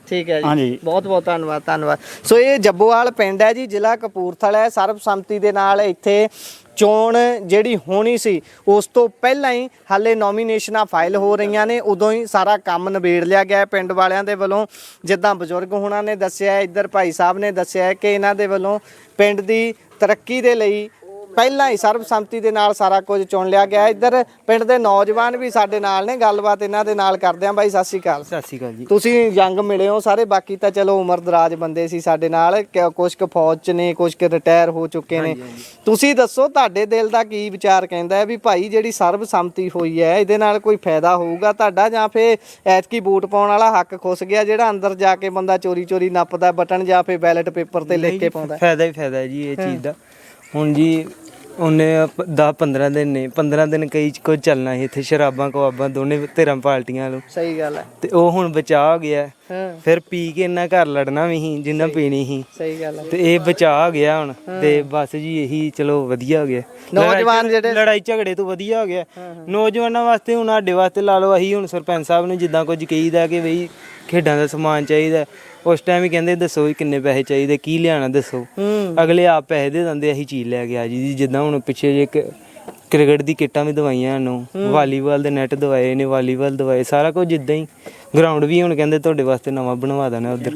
ਠੀਕ ਹੈ ਜੀ। ਹਾਂਜੀ। ਬਹੁਤ ਬਹੁਤ ਧੰਨਵਾਦ। ਸੋ ਇਹ ਜੱਬੋਵਾਲ ਪਿੰਡ ਹੈ ਜੀ, ਜ਼ਿਲ੍ਹਾ ਕਪੂਰਥਲਾ ਹੈ। ਸਰਬਸੰਮਤੀ ਦੇ ਨਾਲ ਇੱਥੇ ਚੋਣ ਜਿਹੜੀ ਹੋਣੀ ਸੀ ਉਸ ਤੋਂ ਪਹਿਲਾਂ ਹੀ ਹਾਲੇ ਨੋਮੀਨੇਸ਼ਨਾਂ ਫਾਈਲ ਹੋ ਰਹੀਆਂ ਨੇ, ਉਦੋਂ ਹੀ ਸਾਰਾ ਕੰਮ ਨਿਬੇੜ ਲਿਆ ਗਿਆ ਪਿੰਡ ਵਾਲਿਆਂ ਦੇ ਵੱਲੋਂ। ਜਿੱਦਾਂ ਬਜ਼ੁਰਗ ਹੋਣਾ ਨੇ ਦੱਸਿਆ, ਇੱਧਰ ਭਾਈ ਸਾਹਿਬ ਨੇ ਦੱਸਿਆ ਕਿ ਇਹਨਾਂ ਦੇ ਵੱਲੋਂ ਪਿੰਡ ਦੀ ਤਰੱਕੀ ਦੇ ਲਈ ਪਹਿਲਾਂ ਹੀ ਸਰਬਸੰਮਤੀ ਦੇ ਨਾਲ ਸਾਰਾ ਕੁਝ ਚੁਣ ਲਿਆ ਗਿਆ। ਇੱਧਰ ਪਿੰਡ ਦੇ ਨੌਜਵਾਨ ਵੀ ਸਾਡੇ ਨਾਲ ਨੇ, ਗੱਲਬਾਤ ਇਹਨਾਂ ਦੇ ਨਾਲ ਕਰਦੇ ਆਂ। ਬਾਈ ਸਤਿ ਸ਼੍ਰੀ ਅਕਾਲ। ਸਤਿ ਸ਼੍ਰੀ ਅਕਾਲ ਜੀ। ਤੁਸੀਂ ਯੰਗ ਮਿਲੇ ਹੋ ਸਾਰੇ, ਬਾਕੀ ਤਾਂ ਚਲੋ ਉਮਰ ਦਰਾਜ ਬੰਦੇ ਸੀ ਸਾਡੇ ਨਾਲ, ਕੁਝ ਕੁ ਫੌਜ 'ਚ ਨੇ, ਕੁਝ ਕੁ ਰਿਟਾਇਰ ਹੋ ਚੁੱਕੇ ਨੇ। ਤੁਸੀਂ ਦੱਸੋ ਤੁਹਾਡੇ ਦਿਲ ਦਾ ਕੀ ਵਿਚਾਰ ਕਹਿੰਦਾ ਹੈ ਵੀ ਭਾਈ ਜਿਹੜੀ ਸਰਬਸੰਮਤੀ ਹੋਈ ਹੈ ਇਹਦੇ ਨਾਲ ਕੋਈ ਫਾਇਦਾ ਹੋਊਗਾ ਤੁਹਾਡਾ, ਜਾਂ ਫਿਰ ਐਤਕੀ ਵੋਟ ਪਾਉਣ ਵਾਲਾ ਹੱਕ ਖੁੱਸ ਗਿਆ ਜਿਹੜਾ ਅੰਦਰ ਜਾ ਕੇ ਬੰਦਾ ਚੋਰੀ ਨੱਪਦਾ ਬਟਨ ਜਾਂ ਫਿਰ ਬੈਲਟ ਪੇਪਰ ਤੇ ਲਿਖ ਕੇ ਪਾਉਂਦਾ? ਫਾਇਦਾ ਹੀ ਫਾਇਦਾ ਹੈ ਜੀ ਇਹ ਚੀਜ਼ ਦਾ। ਹੁਣ ਜੀ ਉਹਨੇ 10-15 ਦਿਨ ਨੇ, 15 ਦਿਨ ਕਈ ਕੁਝ ਚੱਲਣਾ ਸੀ ਇੱਥੇ, ਸ਼ਰਾਬਾਂ ਕਬਾਬਾਂ ਦੋਨੇ ਧਿਰਾਂ ਪਾਰਟੀਆਂ ਨੂੰ। ਸਹੀ ਗੱਲ ਹੈ। ਤੇ ਉਹ ਹੁਣ ਬਚਾ ਹੋ ਗਿਆ। ਫਿਰ ਪੀ ਕੇ ਇਹਨਾਂ ਘਰ ਲੜਨਾ ਵੀ ਸੀ ਜਿੰਨਾ ਪੀਣੀ ਸੀ। ਸਹੀ ਗੱਲ ਹੈ। ਤੇ ਇਹ ਬਚਾ ਹੋ ਗਿਆ ਹੁਣ, ਤੇ ਬਸ ਜੀ ਇਹੀ ਚਲੋ ਵਧੀਆ ਹੋ ਗਿਆ। ਨੌਜਵਾਨ ਜਿਹੜੇ ਲੜਾਈ ਝਗੜੇ ਤੋਂ ਵਧੀਆ ਹੋ ਗਿਆ ਨੌਜਵਾਨਾਂ ਵਾਸਤੇ। ਹੁਣ ਸਾਡੇ ਵਾਸਤੇ ਲਾ ਲਓ, ਅਸੀਂ ਹੁਣ ਸਰਪੰਚ ਸਾਹਿਬ ਨੂੰ ਜਿੱਦਾਂ ਕੁਝ ਕਹੀਦਾ ਕਿ ਬਈ ਖੇਡਾਂ ਦਾ ਸਮਾਨ ਚਾਹੀਦਾ, ਉਸ ਟਾਈਮ ਹੀ ਕਹਿੰਦੇ ਦੱਸੋ ਵੀ ਕਿੰਨੇ ਪੈਸੇ ਚਾਹੀਦੇ, ਕੀ ਲਿਆਣਾ ਦੱਸੋ। ਅਗਲੇ ਆਪ ਪੈਸੇ ਦੇ ਦਿੰਦੇ, ਅਸੀਂ ਚੀਜ਼ ਲੈ ਕੇ ਆ ਜੀ। ਜਿੱਦਾਂ ਹੁਣ ਪਿੱਛੇ ਜੇ ਕ੍ਰਿਕਟ ਦੀ ਕਿੱਟਾਂ ਵੀ ਦਵਾਈਆਂ ਸਾਨੂੰ, ਵਾਲੀਬਾਲ ਦੇ ਨੈਟ ਦਵਾਏ ਨੇ, ਵਾਲੀਬਾਲ ਦਵਾਏ, ਸਾਰਾ ਕੁਝ ਜਿੱਦਾਂ ਹੀ। ਗਰਾਊਂਡ ਵੀ ਹੁਣ ਕਹਿੰਦੇ ਤੁਹਾਡੇ ਵਾਸਤੇ ਨਵਾਂ ਬਣਵਾ ਦੇਣਾ ਉਧਰ।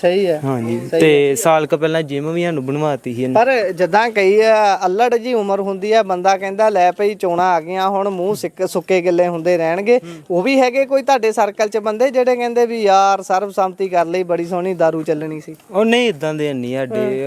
ਸਹੀ ਹੈ। ਹਾਂਜੀ। ਤੇ ਸਾਲ ਕੁ ਪਹਿਲਾਂ ਜਿਮ ਵੀ ਸਾਨੂੰ ਬਣਵਾਤੀ ਸੀ। ਪਰ ਜਦਾਂ ਕਈ ਅਲੜ ਜੀ ਉਮਰ ਹੁੰਦੀ ਆ, ਬੰਦਾ ਕਹਿੰਦਾ ਲੈ ਭਈ ਚੋਣਾਂ ਆ ਗਈਆਂ ਹੁਣ ਮੂੰਹ ਸੁੱਕੇ ਗਿੱਲੇ ਹੁੰਦੇ ਰਹਿਣਗੇ। ਉਹ ਵੀ ਹੈਗੇ ਕੋਈ ਤੁਹਾਡੇ ਸਰਕਲ 'ਚ ਬੰਦੇ ਜਿਹੜੇ ਕਹਿੰਦੇ ਵੀ ਯਾਰ ਸਰਬਸੰਮਤੀ ਕਰ ਲਈ, ਬੜੀ ਸੋਹਣੀ ਦਾਰੂ ਚੱਲਣੀ ਸੀ? ਉਹ ਨਹੀਂ, ਇਦਾਂ ਦੇ ਨਹੀਂ।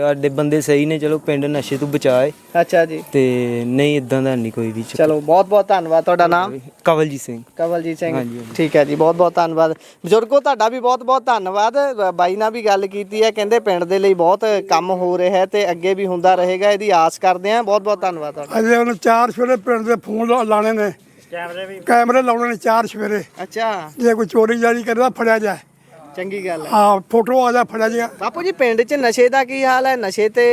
ਸਾਡੇ ਬੰਦੇ ਸਹੀ ਨੇ, ਚਲੋ ਪਿੰਡ ਨਸ਼ੇ ਤੋਂ ਬਚਾਏ। ਅੱਛਾ ਜੀ। ਤੇ ਨਹੀਂ, ਇਦਾਂ ਦਾ ਨਹੀਂ ਕੋਈ ਵੀ। ਚਲੋ ਬਹੁਤ ਬਹੁਤ ਧੰਨਵਾਦ। ਤੁਹਾਡਾ ਨਾਮ? ਕਵਲਜੀਤ ਸਿੰਘ। ਕਵਲਜੀਤ ਸਿੰਘ। ਠੀਕ ਹੈ ਜੀ, ਬਹੁਤ ਬਹੁਤ ਧੰਨਵਾਦ। ਬਜ਼ੁਰਗੋ ਤੁਹਾਡਾ ਵੀ ਬਹੁਤ ਬਹੁਤ ਧੰਨਵਾਦ। ਬਾਈ ਨਾਲ ਵੀ ਗੱਲ ਕੀਤੀ ਹੈ, ਕਹਿੰਦੇ ਪਿੰਡ ਦੇ ਲਈ ਬਹੁਤ ਕੰਮ ਹੋ ਰਿਹਾ ਹੈ ਤੇ ਅੱਗੇ ਵੀ ਹੁੰਦਾ ਰਹੇਗਾ, ਇਹਦੀ ਆਸ ਕਰਦੇ ਹਾਂ। ਬਹੁਤ ਬਹੁਤ ਧੰਨਵਾਦ ਤੁਹਾਡਾ। ਅਜੇ ਉਹਨੂੰ 4 ਸਵੇਰੇ ਪਿੰਡ ਦੇ ਫੋਨ ਲਾਣੇ ਨੇ, ਕੈਮਰੇ ਲਾਉਣੇ ਨੇ 4 ਸਵੇਰੇ। ਅੱਛਾ। ਜੇ ਕੋਈ ਚੋਰੀ ਜਾਰੀ ਕਰਦਾ ਫੜਿਆ ਜਾਏ। ਚੰਗੀ ਗੱਲ ਹੈ। ਹਾਂ, ਫੋਟੋ ਆ ਜਾ ਫੜਿਆ ਜਾ। ਬਾਪੂ ਜੀ ਪਿੰਡ 'ਚ ਨਸ਼ੇ ਦਾ ਕੀ ਹਾਲ ਹੈ? ਨਸ਼ੇ ਤੇ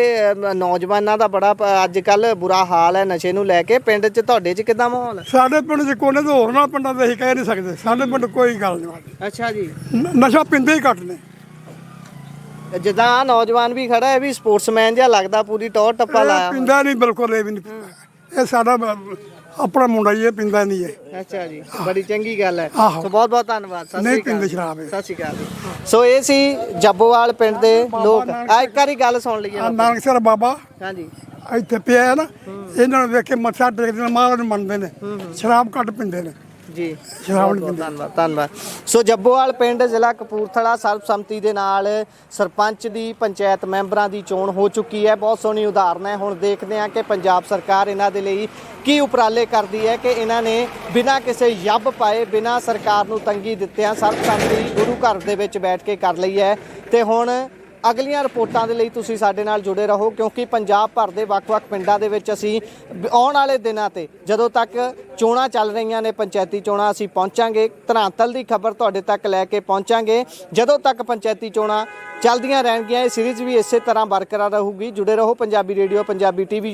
ਨੌਜਵਾਨਾਂ ਦਾ ਬੜਾ ਅੱਜ ਕੱਲ ਬੁਰਾ ਹਾਲ ਹੈ ਨਸ਼ੇ ਨੂੰ ਲੈ ਕੇ। ਪਿੰਡ 'ਚ ਤੁਹਾਡੇ 'ਚ ਕਿੱਦਾਂ ਮਾਹੌਲ? ਸਾਡੇ ਪਿੰਡ 'ਚ ਕੋਨੇ ਤੋਂ ਹੋਰ ਨਾ ਪਿੰਡਾਂ ਦੇ ਅਸੀਂ ਕਹਿ ਨਹੀਂ ਸਕਦੇ। ਸਾਡੇ ਪਿੰਡ ਕੋਈ ਗੱਲ ਨਹੀਂ। ਅੱਛਾ ਜੀ। ਨਸ਼ਾ ਪਿੰਦੇ ਹੀ ਘੱਟ ਨੇ। ਜਿੱਦਾਂ ਨੌਜਵਾਨ ਵੀ ਖੜਾ ਹੈ, ਵੀ ਸਪੋਰਟਸਮੈਨ ਜਿਹਾ ਲੱਗਦਾ, ਪੂਰੀ ਟੌਰ ਟੱਪਾ ਲਾਇਆ। ਪਿੰਦਾ ਨਹੀਂ ਬਿਲਕੁਲ, ਇਹ ਵੀ ਨਹੀਂ। ਇਹ ਸਾਡਾ ਆਪਣਾ ਮੁੰਡਾ ਹੀ ਇਹ ਪੀਂਦਾ ਨਹੀਂ ਹੈ। ਅੱਛਾ ਜੀ, ਬੜੀ ਚੰਗੀ ਗੱਲ ਹੈ। ਆਹੋ। ਸੋ ਬਹੁਤ ਬਹੁਤ ਧੰਨਵਾਦ। ਸਤਿ ਨਹੀਂ ਸ਼੍ਰੀ ਅਕਾਲ ਪੀਂਦੇ ਜੀ। ਸ਼ਰਾਬ ਇਹ। ਸਤਿ ਸ਼੍ਰੀ ਅਕਾਲ ਜੀ। ਸੋ ਇਹ ਸੀ ਜੱਬੋਵਾਲ ਪਿੰਡ ਦੇ ਲੋਕ। ਆ ਇੱਕ ਵਾਰੀ ਗੱਲ ਸੁਣ ਲਈਏ ਆ ਬਾਪੂ। ਨਾਨਕਸਰ ਬਾਬਾ ਹਾਂਜੀ ਇੱਥੇ ਪਿਆ ਹੈ ਨਾ, ਇਹਨਾਂ ਨੂੰ ਵੇਖ ਕੇ ਮੱਥਾ ਟੇਕਦੇ ਨੇ, ਮਹਾਰਾਜ ਨੂੰ ਮੰਨਦੇ ਨੇ, ਸ਼ਰਾਬ ਘੱਟ ਪੀਂਦੇ ਨੇ। ਜੀ, ਸ਼ਰਾਬ ਬਹੁਤ ਬਹੁਤ ਧੰਨਵਾਦ ਧੰਨਵਾਦ। ਸੋ ਜੱਬੋਵਾਲ ਪਿੰਡ ਜ਼ਿਲ੍ਹਾ ਕਪੂਰਥਲਾ ਸਰਬਸੰਮਤੀ ਦੇ ਨਾਲ ਸਰਪੰਚ ਦੀ ਪੰਚਾਇਤ ਮੈਂਬਰਾਂ ਦੀ ਚੋਣ ਹੋ ਚੁੱਕੀ ਹੈ। ਬਹੁਤ ਸੋਹਣੀ ਉਦਾਹਰਨ ਹੈ। ਹੁਣ ਦੇਖਦੇ ਹਾਂ ਕਿ ਪੰਜਾਬ ਸਰਕਾਰ ਇਹਨਾਂ ਦੇ ਲਈ ਕੀ ਉਪਰਾਲੇ ਕਰਦੀ ਹੈ ਕਿ ਇਹਨਾਂ ਨੇ ਬਿਨਾਂ ਕਿਸੇ ਯੱਬ ਪਾਏ, ਬਿਨਾਂ ਸਰਕਾਰ ਨੂੰ ਤੰਗੀ ਦਿੱਤਿਆਂ ਸਰਬਸੰਮਤੀ ਗੁਰੂ ਘਰ ਦੇ ਵਿੱਚ ਬੈਠ ਕੇ ਕਰ ਲਈ ਹੈ। ਤੇ ਹੁਣ ਅਗਲੀਆਂ ਰਿਪੋਰਟਾਂ ਦੇ ਲਈ ਤੁਸੀਂ ਸਾਡੇ ਨਾਲ ਜੁੜੇ ਰਹੋ, ਕਿਉਂਕਿ ਪੰਜਾਬ ਭਰ ਦੇ ਵੱਖ-ਵੱਖ ਪਿੰਡਾਂ ਦੇ ਵਿੱਚ ਅਸੀਂ ਆਉਣ ਵਾਲੇ ਦਿਨਾਂ ਤੇ ਜਦੋਂ ਤੱਕ ਚੋਣਾਂ ਚੱਲ ਰਹੀਆਂ ਨੇ, ਪੰਚਾਇਤੀ ਚੋਣਾਂ, ਅਸੀਂ ਪਹੁੰਚਾਂਗੇ। ਧਨਾਤਲ ਦੀ ਖਬਰ ਤੁਹਾਡੇ ਤੱਕ ਲੈ ਕੇ ਪਹੁੰਚਾਂਗੇ। ਜਦੋਂ ਤੱਕ ਪੰਚਾਇਤੀ ਚੋਣਾਂ ਚੱਲਦੀਆਂ ਰਹਿਣਗੀਆਂ, ਇਹ ਸੀਰੀਜ਼ ਵੀ ਇਸੇ ਤਰ੍ਹਾਂ ਬਰਕਰਾਰ ਰਹੂਗੀ। ਜੁੜੇ ਰਹੋ ਪੰਜਾਬੀ ਰੇਡੀਓ, ਪੰਜਾਬੀ ਟੀਵੀ।